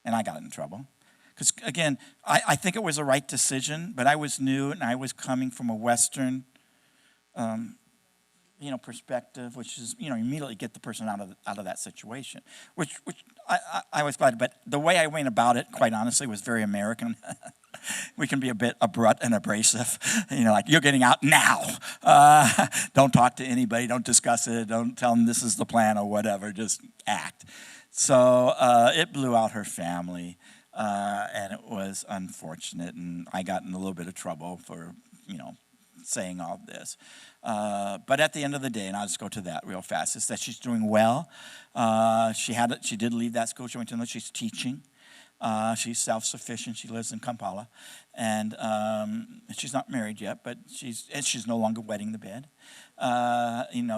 And I got in trouble. Because, again, I think it was the right decision, but I was new and I was coming from a Western, perspective, which is, immediately get the person out of that situation, which I was glad. But the way I went about it, quite honestly, was very American. We can be a bit abrupt and abrasive, like, you're getting out now. Don't talk to anybody. Don't discuss it. Don't tell them this is the plan or whatever. Just act. So it blew out her family, and it was unfortunate. And I got in a little bit of trouble for, saying all this. But at the end of the day, and I'll just go to that real fast, is that she's doing well. She did leave that school. She went to she's teaching. She's self-sufficient. She lives in Kampala, and she's not married yet, but she's no longer wetting the bed.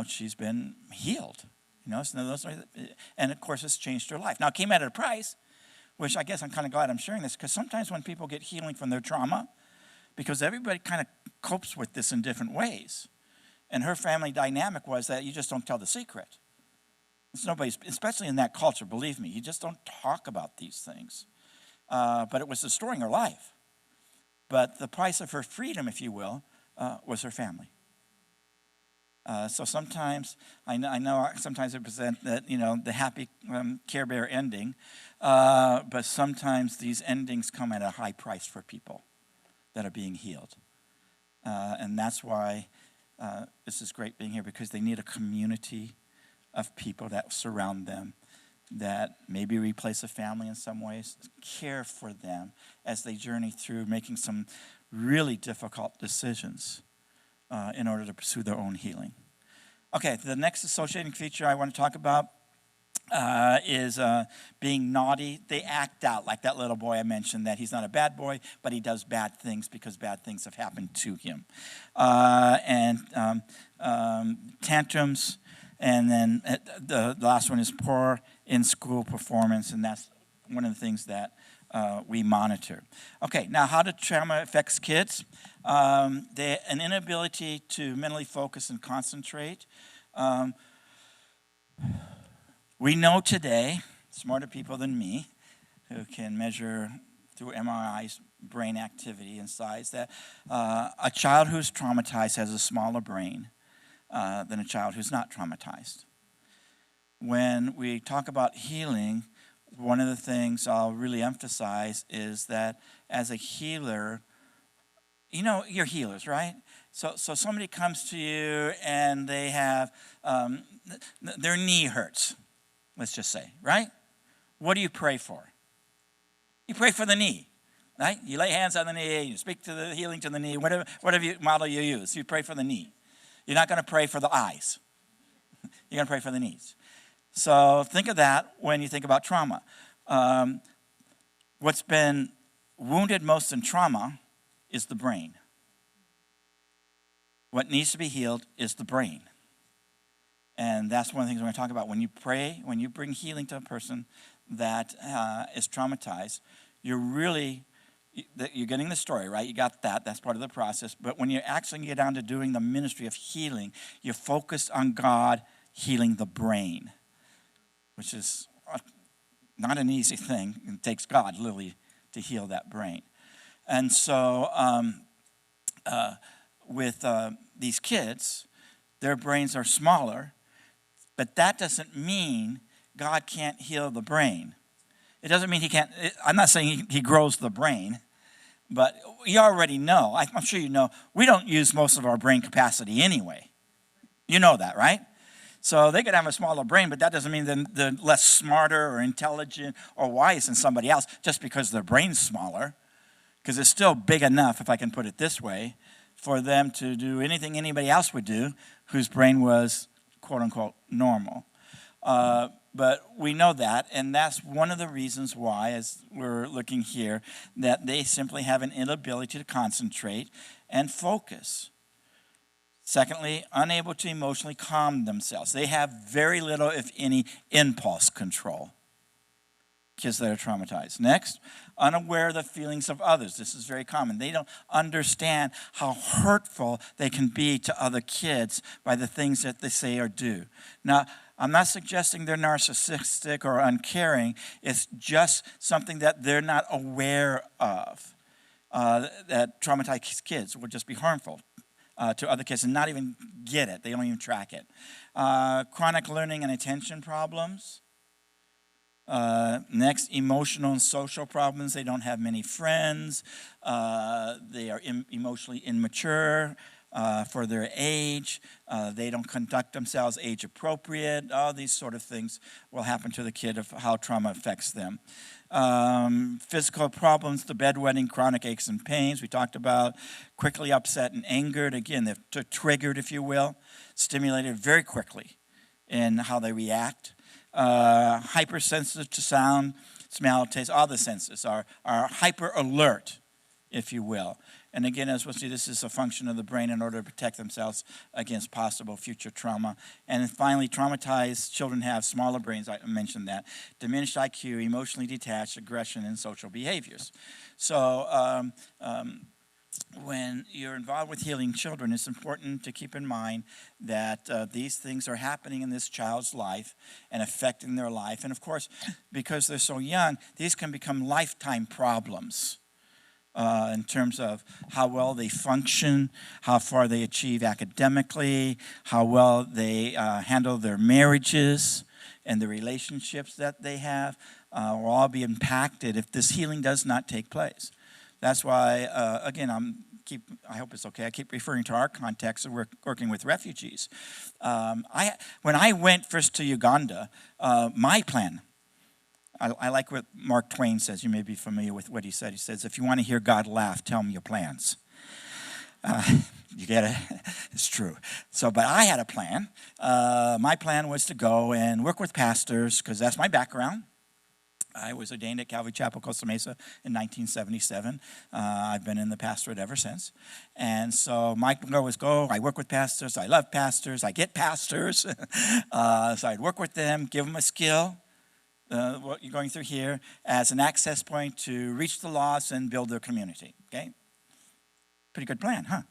She's been healed. And of course, it's changed her life. Now, it came at a price, which I guess I'm kind of glad I'm sharing this, because sometimes when people get healing from their trauma, because everybody kind of copes with this in different ways, and her family dynamic was that you just don't tell the secret. It's nobody's, especially in that culture, believe me, you just don't talk about these things. But it was destroying her life. But the price of her freedom, if you will, was her family. So sometimes, I know sometimes I present that, the happy Care Bear ending, but sometimes these endings come at a high price for people that are being healed. And that's why this is great being here, because they need a community of people that surround them, that maybe replace a family in some ways, care for them as they journey through making some really difficult decisions in order to pursue their own healing. Okay, the next associating feature I want to talk about is being naughty. They act out, like that little boy I mentioned, that he's not a bad boy, but he does bad things because bad things have happened to him. Tantrums. And then the last one is poor in-school performance, and that's one of the things that we monitor. Okay, now how do trauma affects kids? An inability to mentally focus and concentrate. We know today, smarter people than me, who can measure through MRIs, brain activity and size, that a child who's traumatized has a smaller brain than a child who's not traumatized. When we talk about healing, one of the things I'll really emphasize is that as a healer, you know, you're healers, right? So somebody comes to you and they have, their knee hurts, let's just say, right? What do you pray for? You pray for the knee, right? You lay hands on the knee, you speak to the healing to the knee, whatever model you use. You pray for the knee. You're not going to pray for the eyes. You're going to pray for the knees. So think of that when you think about trauma. What's been wounded most in trauma is the brain. What needs to be healed is the brain. And that's one of the things we're going to talk about. When you pray, when you bring healing to a person that is traumatized, you're getting the story, right? You got that. That's part of the process. But when you actually get down to doing the ministry of healing, you're focused on God healing the brain, which is not an easy thing. It takes God literally to heal that brain. And so with these kids, their brains are smaller, but that doesn't mean God can't heal the brain. It doesn't mean he can't. I'm not saying he grows the brain, but you already know, I'm sure you know, we don't use most of our brain capacity anyway. You know that, right? So they could have a smaller brain, but that doesn't mean they're less smarter or intelligent or wise than somebody else just because their brain's smaller, because it's still big enough, if I can put it this way, for them to do anything anybody else would do whose brain was, quote unquote, normal. But we know that, and that's one of the reasons why, as we're looking here, that they simply have an inability to concentrate and focus. Secondly, unable to emotionally calm themselves. They have very little, if any, impulse control. Kids that are traumatized. Next, unaware of the feelings of others. This is very common. They don't understand how hurtful they can be to other kids by the things that they say or do. Now, I'm not suggesting they're narcissistic or uncaring. It's just something that they're not aware of. That traumatized kids will just be harmful to other kids and not even get it. They don't even track it. Chronic learning and attention problems. Next, emotional and social problems. They don't have many friends. They are emotionally immature for their age. They don't conduct themselves age appropriate. All these sort of things will happen to the kid of how trauma affects them. Physical problems, the bedwetting, chronic aches and pains we talked about. Quickly upset and angered. Again, they're triggered, if you will, stimulated very quickly in how they react. Hypersensitive to sound, smell, taste, all the senses are hyper alert, if you will. And again, as we'll see, this is a function of the brain in order to protect themselves against possible future trauma. And then finally, traumatized children have smaller brains, I mentioned that, diminished IQ, emotionally detached, aggression, and social behaviors. So when you're involved with healing children, it's important to keep in mind that these things are happening in this child's life and affecting their life. And of course, because they're so young, these can become lifetime problems in terms of how well they function, how far they achieve academically, how well they handle their marriages and the relationships that they have will all be impacted if this healing does not take place. That's why, again, I hope it's okay, I keep referring to our context of working with refugees. When I went first to Uganda, my plan, I like what Mark Twain says. You may be familiar with what he said. He says, if you want to hear God laugh, tell him your plans. You get it? It's true. But I had a plan. My plan was to go and work with pastors, because that's my background. I was ordained at Calvary Chapel, Costa Mesa in 1977. I've been in the pastorate ever since. And so my goal was I work with pastors. I love pastors. I get pastors. So I'd work with them, give them a skill, what you're going through here, as an access point to reach the lost and build their community. Okay? Pretty good plan, huh?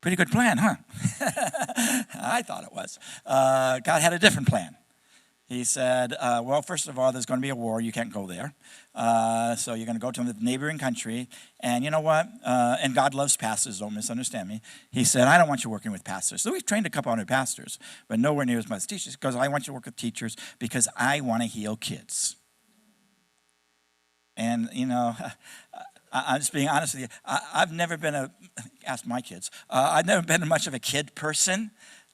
Pretty good plan, huh? I thought it was. God had a different plan. He said, well, first of all, there's going to be a war. You can't go there. So you're going to go to the neighboring country. And you know what? And God loves pastors, don't misunderstand me. He said, I don't want you working with pastors. So we've trained a couple hundred pastors, but nowhere near as much teachers, because I want you to work with teachers because I want to heal kids. And, you know, I'm just being honest with you. I've never been ask my kids, I've never been much of a kid person.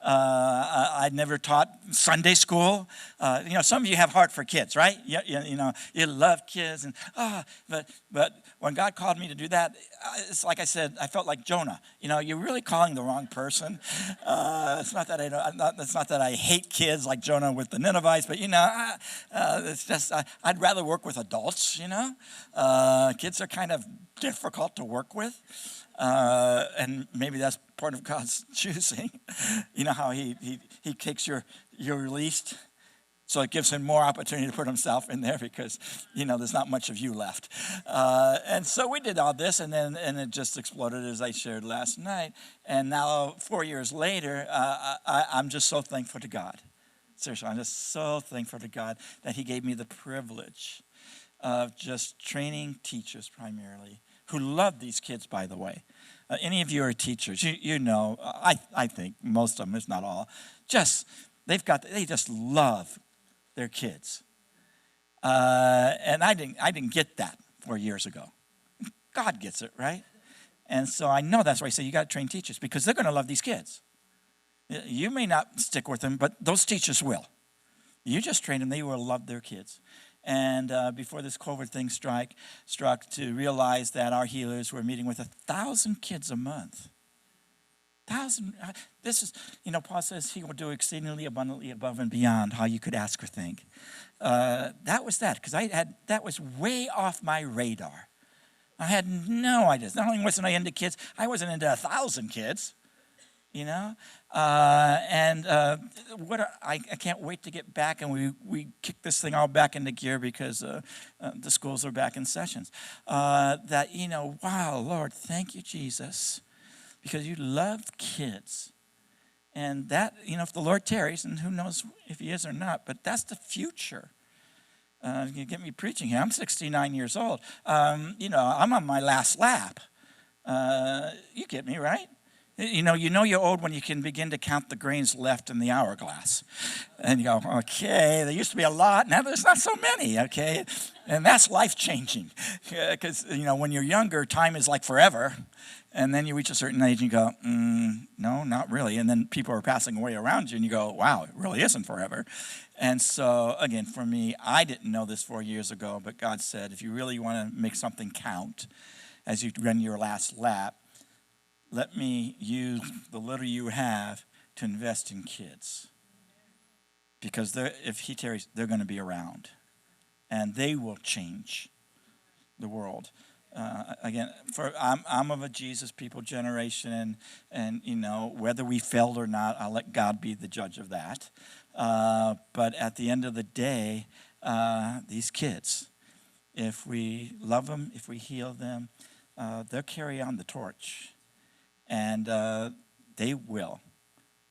I'd never taught Sunday school. You know, some of you have heart for kids, right? You know, you love kids. But when God called me to do that, it's like I said, I felt like Jonah. You know, you're really calling the wrong person. It's not that it's not that I hate kids like Jonah with the Ninevites, but, you know, it's just I'd rather work with adults, you know. Kids are kind of difficult to work with. And maybe that's part of God's choosing. You know how he takes your released, so it gives him more opportunity to put himself in there because, you know, there's not much of you left. And so we did all this, and it just exploded as I shared last night. And now 4 years later, I'm just so thankful to God. Seriously, I'm just so thankful to God that he gave me the privilege of just training teachers primarily, who love these kids, by the way. Any of you are teachers, you know, I think most of them, if not all, they just love their kids. And I didn't get that 4 years ago. God gets it, right? And so I know that's why I say you got to train teachers, because they're going to love these kids. You may not stick with them, but those teachers will. You just train them, they will love their kids. And before this COVID thing struck, to realize that our healers were meeting with 1,000 kids a month. 1,000. This is, you know, Paul says he will do exceedingly abundantly above and beyond how you could ask or think. That was that, because that was way off my radar. I had no idea. Not only wasn't I into kids, I wasn't into 1,000 kids. You know, I can't wait to get back, and we kick this thing all back into gear because the schools are back in sessions. That, you know, wow, Lord, thank you, Jesus, because you love kids. And that, you know, if the Lord tarries, and who knows if he is or not, but that's the future. You get me preaching here. I'm 69 years old. You know, I'm on my last lap. You get me, right? You know you're old when you can begin to count the grains left in the hourglass. And you go, okay, there used to be a lot, now there's not so many, okay? And that's life-changing. Because, you know, when you're younger, time is like forever. And then you reach a certain age and you go, no, not really. And then people are passing away around you and you go, wow, it really isn't forever. And so, again, for me, I didn't know this 4 years ago, but God said, if you really want to make something count as you run your last lap, let me use the little you have to invest in kids. Because if he tarries, they're going to be around. And they will change the world. Again, I'm of a Jesus people generation. And, you know, whether we failed or not, I'll let God be the judge of that. But at the end of the day, these kids, if we love them, if we heal them, they'll carry on the torch. And they will,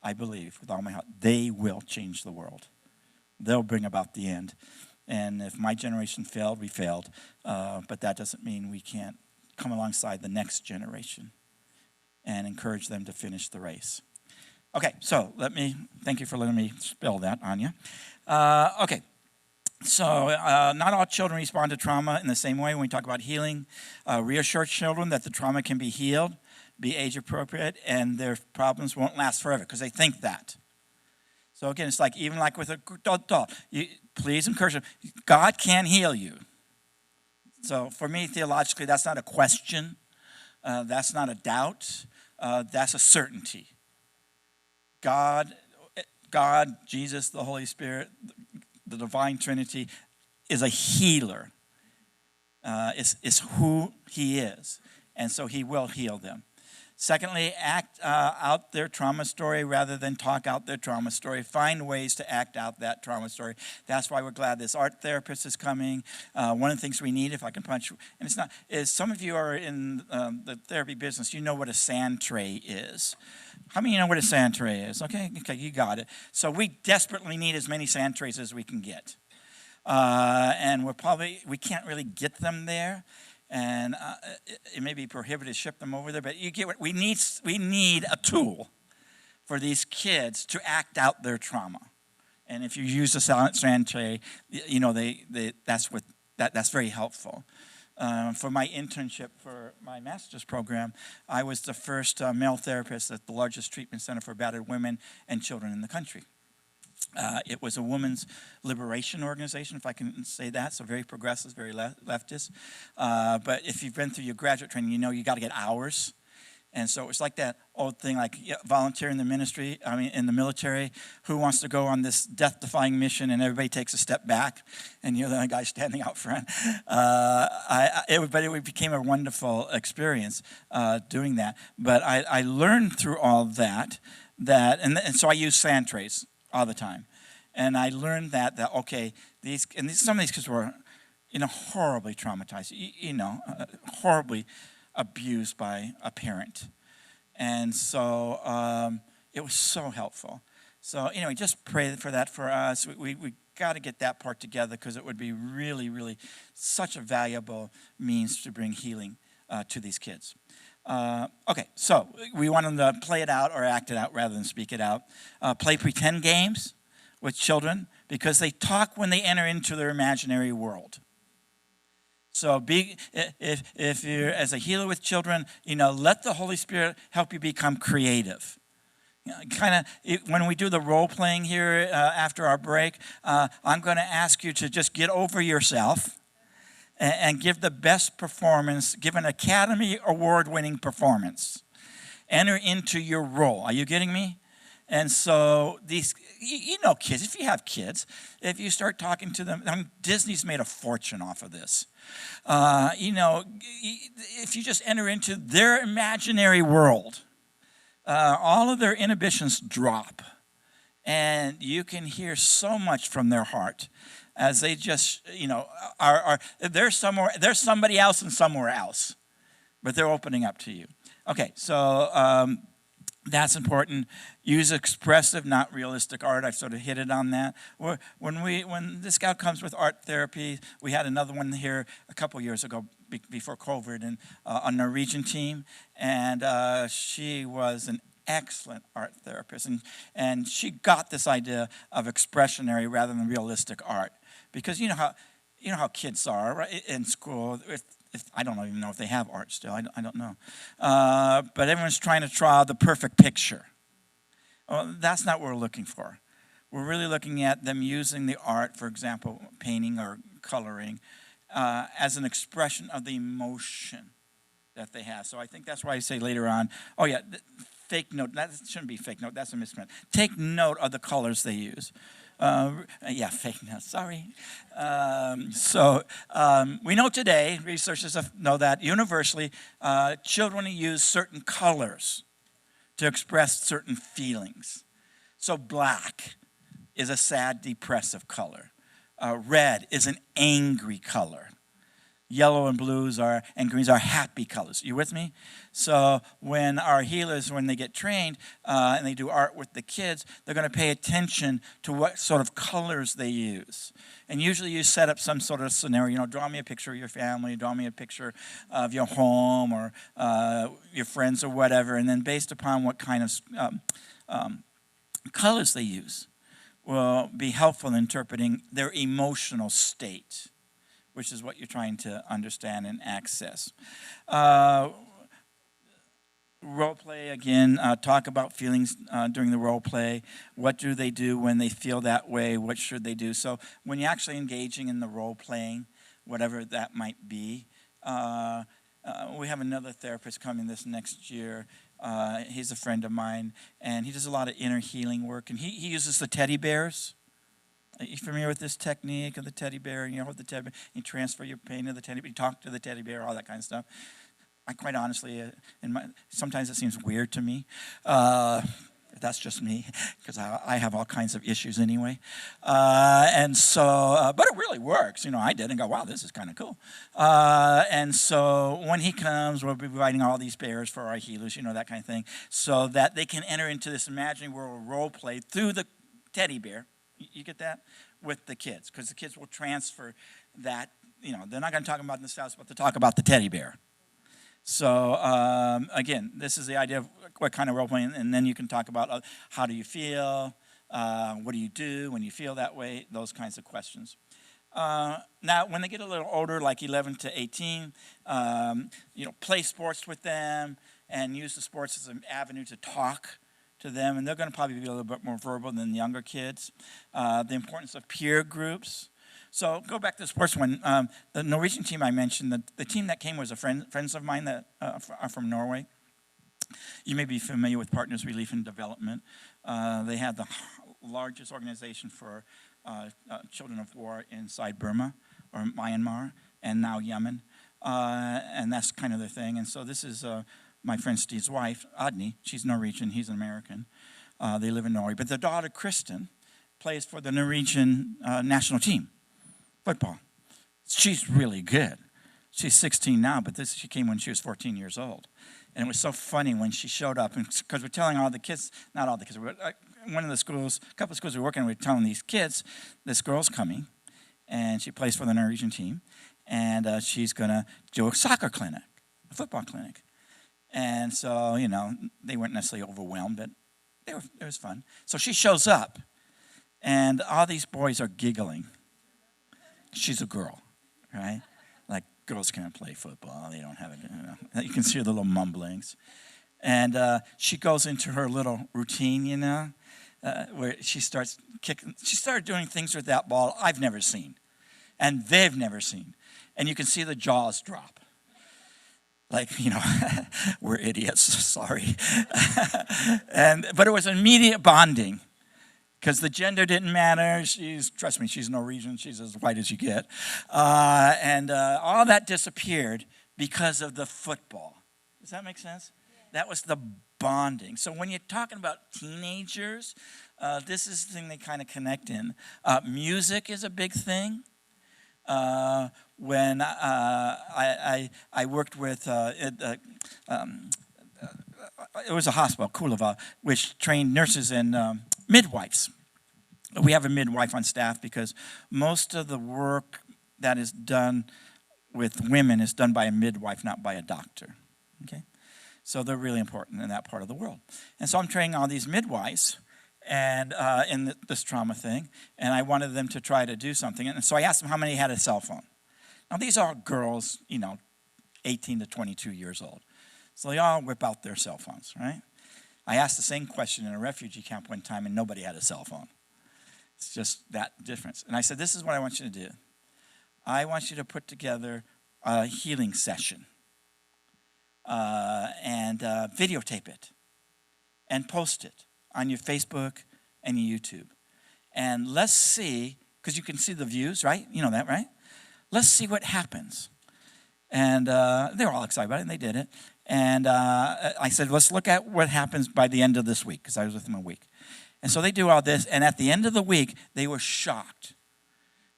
I believe, with all my heart, they will change the world. They'll bring about the end. And if my generation failed, we failed. But that doesn't mean we can't come alongside the next generation and encourage them to finish the race. Okay, so thank you for letting me spill that on you. Okay. So not all children respond to trauma in the same way when we talk about healing. Reassure children that the trauma can be healed, be age appropriate, and their problems won't last forever because they think that. So again, it's like even like with a adult, please encourage them. God can heal you. So for me, theologically, that's not a question. That's not a doubt. That's a certainty. God, Jesus, the Holy Spirit, the Divine Trinity is a healer. Is who he is. And so he will heal them. Secondly, act out their trauma story rather than talk out their trauma story. Find ways to act out that trauma story. That's why we're glad this art therapist is coming. One of the things we need, if I can punch, and it's not, is some of you are in the therapy business, you know what a sand tray is. How many of you know what a sand tray is? Okay, you got it. So we desperately need as many sand trays as we can get. And we can't really get them there. And it may be prohibited to ship them over there, but you get what we need. We need a tool for these kids to act out their trauma. And if you use a sand tray, you know that's very helpful. For my internship for my master's program, I was the first male therapist at the largest treatment center for battered women and children in the country. It was a women's liberation organization, if I can say that, so very progressive, very leftist. But if you've been through your graduate training, you know you got to get hours. And so it's like that old thing, like volunteer in the ministry, in the military, who wants to go on this death-defying mission, and everybody takes a step back, and you're the only guy standing out front. But it became a wonderful experience doing that. But I learned through all that, and so I use sand trays all the time. And I learned that okay, some of these kids were, horribly traumatized, horribly abused by a parent. And so it was so helpful. So anyway, just pray for that for us. We got to get that part together because it would be really, really such a valuable means to bring healing to these kids. Okay, so we want them to play it out or act it out rather than speak it out. Play pretend games with children because they talk when they enter into their imaginary world. So if you're as a healer with children, let the Holy Spirit help you become creative. When we do the role playing here after our break, I'm going to ask you to just get over yourself and give the best performance, give an Academy Award-winning performance. Enter into your role. Are you getting me? And so these, kids, if you have kids, if you start talking to them, Disney's made a fortune off of this. If you just enter into their imaginary world, all of their inhibitions drop. And you can hear so much from their heart as they just, there's somebody else and somewhere else, but they're opening up to you. Okay, so that's important. Use expressive, not realistic art. I've sort of hit it on that. When this guy comes with art therapy, we had another one here a couple years ago before COVID, and a Norwegian team, and she was an excellent art therapist, and she got this idea of expressionary rather than realistic art, because you know how kids are, right, in school. If I don't even know if they have art still. I don't know, but everyone's trying to draw the perfect picture. Well, that's not what we're looking for. We're really looking at them using the art, for example, painting or coloring, as an expression of the emotion that they have. So I think that's why I say later on, fake note. That shouldn't be fake note. That's a misprint. Take note of the colors they use. Fake note. Sorry. We know today, researchers know that universally, children use certain colors to express certain feelings. So black is a sad, depressive color. Red is an angry color. Yellow and blues and greens are happy colors. You with me? So when our healers, when they get trained and they do art with the kids, they're going to pay attention to what sort of colors they use. And usually you set up some sort of scenario. Draw me a picture of your family, draw me a picture of your home or your friends or whatever. And then based upon what kind of colors they use will be helpful in interpreting their emotional state, which is what you're trying to understand and access. Role play, again, talk about feelings during the role play. What do they do when they feel that way? What should they do? So when you're actually engaging in the role playing, whatever that might be, we have another therapist coming this next year. He's a friend of mine, and he does a lot of inner healing work, and he uses the teddy bears. Are you familiar with this technique of the teddy bear? You hold the teddy bear, you transfer your pain to the teddy bear, you talk to the teddy bear, all that kind of stuff. I quite honestly, sometimes it seems weird to me. That's just me, because I have all kinds of issues anyway. And so, but it really works. I did and go, wow, this is kind of cool. And so when he comes, we'll be providing all these bears for our healers, that kind of thing, so that they can enter into this imaginary world role play through the teddy bear. You get that? With the kids, because the kids will transfer that. They're not going to talk about themselves, but they'll talk about the teddy bear. So again, this is the idea of what kind of role playing, and then you can talk about how do you feel, what do you do when you feel that way, those kinds of questions. Now, when they get a little older, like 11 to 18, play sports with them and use the sports as an avenue to talk to them, and they're going to probably be a little bit more verbal than the younger kids. The importance of peer groups. So go back to the sports one. The Norwegian team I mentioned, the team that came was friends of mine that are from Norway. You may be familiar with Partners Relief and Development. They had the largest organization for children of war inside Burma or Myanmar and now Yemen. And that's kind of their thing. And so this is my friend Steve's wife, Adni. She's Norwegian, he's an American. They live in Norway. But their daughter, Kristen, plays for the Norwegian national team. Football. She's really good. She's 16 now, but she came when she was 14 years old. And it was so funny when she showed up, because we're telling all the kids, not all the kids, one of the schools, a couple of schools we're working with, we're telling these kids, this girl's coming, and she plays for the Norwegian team, and she's going to do a soccer clinic, a football clinic. And so, they weren't necessarily overwhelmed, but it was fun. So she shows up, and all these boys are giggling. She's a girl, right? Like, girls can't play football. They don't have it. You can see the little mumblings. And she goes into her little routine, where she starts kicking. She started doing things with that ball I've never seen, and they've never seen. And you can see the jaws drop. Like, we're idiots, sorry. But it was immediate bonding. Because the gender didn't matter. Trust me, she's Norwegian. She's as white as you get. And all that disappeared because of the football. Does that make sense? Yeah. That was the bonding. So when you're talking about teenagers, this is the thing they kind of connect in. Music is a big thing. When I worked with, it was a hospital, Kulava, which trained nurses and midwives. We have a midwife on staff because most of the work that is done with women is done by a midwife, not by a doctor. Okay, so they're really important in that part of the world. And so I'm training all these midwives, and in this trauma thing, and I wanted them to try to do something. And so I asked them how many had a cell phone. Now these are girls, 18 to 22 years old. So they all whip out their cell phones, right? I asked the same question in a refugee camp one time, and nobody had a cell phone. It's just that difference. And I said, this is what I want you to do. I want you to put together a healing session and videotape it and post it on your Facebook and your YouTube. And let's see, because you can see the views, right? You know that, right? Let's see what happens. And they were all excited about it, and they did it. And I said, let's look at what happens by the end of this week, because I was with them a week. And so they do all this, and at the end of the week, they were shocked.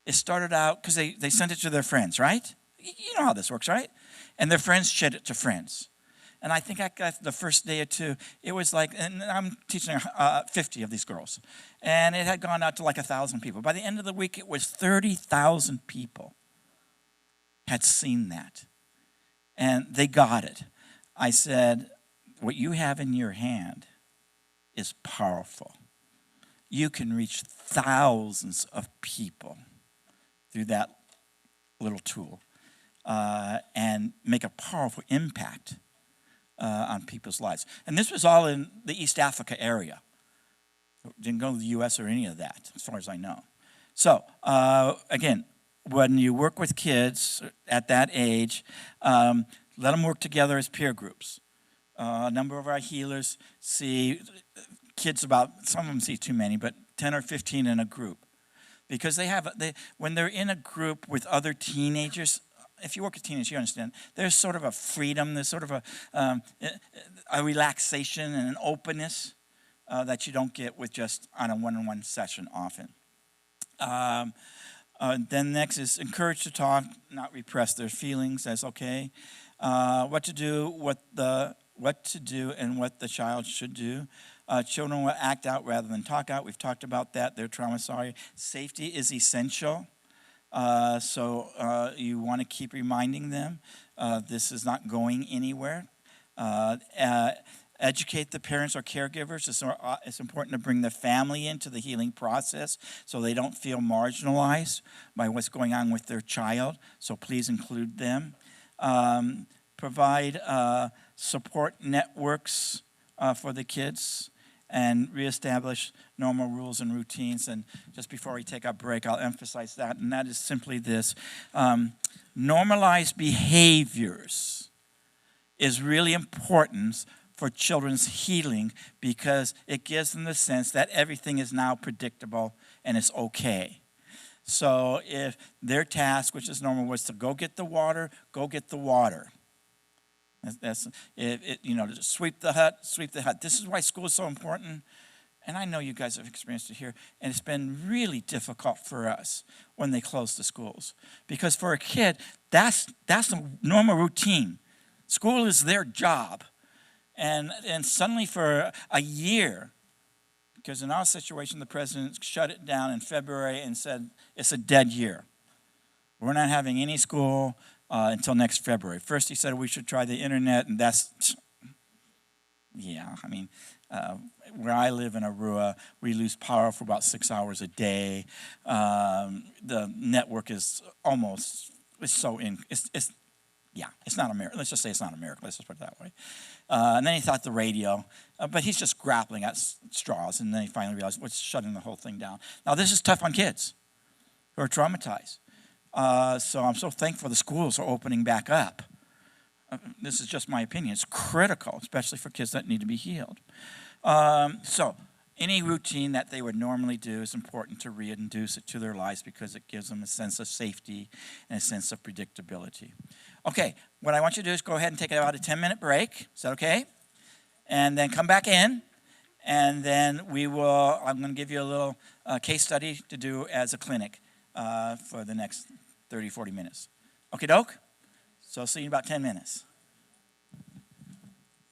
It started out, because they sent it to their friends, right? You know how this works, right? And their friends shared it to friends. And I think I got the first day or two, it was like, and I'm teaching 50 of these girls. And it had gone out to like 1,000 people. By the end of the week, it was 30,000 people had seen that. And they got it. I said, what you have in your hand is powerful. You can reach thousands of people through that little tool and make a powerful impact on people's lives. And this was all in the East Africa area. Didn't go to the U.S. or any of that, as far as I know. So, again, when you work with kids at that age, let them work together as peer groups. A number of our healers see kids some of them see too many, but 10 or 15 in a group. Because when they're in a group with other teenagers, if you work with teenagers, you understand. There's sort of a freedom, there's sort of a relaxation and an openness that you don't get with just on a one-on-one session often. Then next is encourage to talk, not repress their feelings. That's okay. What to do and what the child should do. Children will act out rather than talk out. We've talked about that. They're trauma sorry. Safety is essential. So you want to keep reminding them this is not going anywhere. Educate the parents or caregivers. It's important to bring the family into the healing process so they don't feel marginalized by what's going on with their child. So please include them. Provide support networks for the kids and reestablish normal rules and routines. And just before we take our break, I'll emphasize that, and that is simply this. Normalized behaviors is really important for children's healing because it gives them the sense that everything is now predictable and it's okay. So if their task, which is normal, was to go get the water, go get the water. That's to sweep the hut, sweep the hut. This is why school is so important. And I know you guys have experienced it here. And it's been really difficult for us when they close the schools. Because for a kid, that's the normal routine. School is their job. And suddenly for a year, because in our situation, the president shut it down in February and said it's a dead year. We're not having any school until next February. First he said we should try the internet, and where I live in Aurora, we lose power for about 6 hours a day. The network is it's not a miracle. Let's just say it's not a miracle. Let's just put it that way. And then he thought the radio, but he's just grappling at straws. And then he finally realized what's shutting the whole thing down. Now, this is tough on kids who are traumatized. So I'm so thankful the schools are opening back up. This is just my opinion. It's critical, especially for kids that need to be healed. So any routine that they would normally do is important to reintroduce it to their lives because it gives them a sense of safety and a sense of predictability. Okay, what I want you to do is go ahead and take about a 10-minute break. Is that okay? And then come back in, and then I'm going to give you a little case study to do as a clinic for the next 30, 40 minutes. Okay, doke? So I'll see you in about 10 minutes.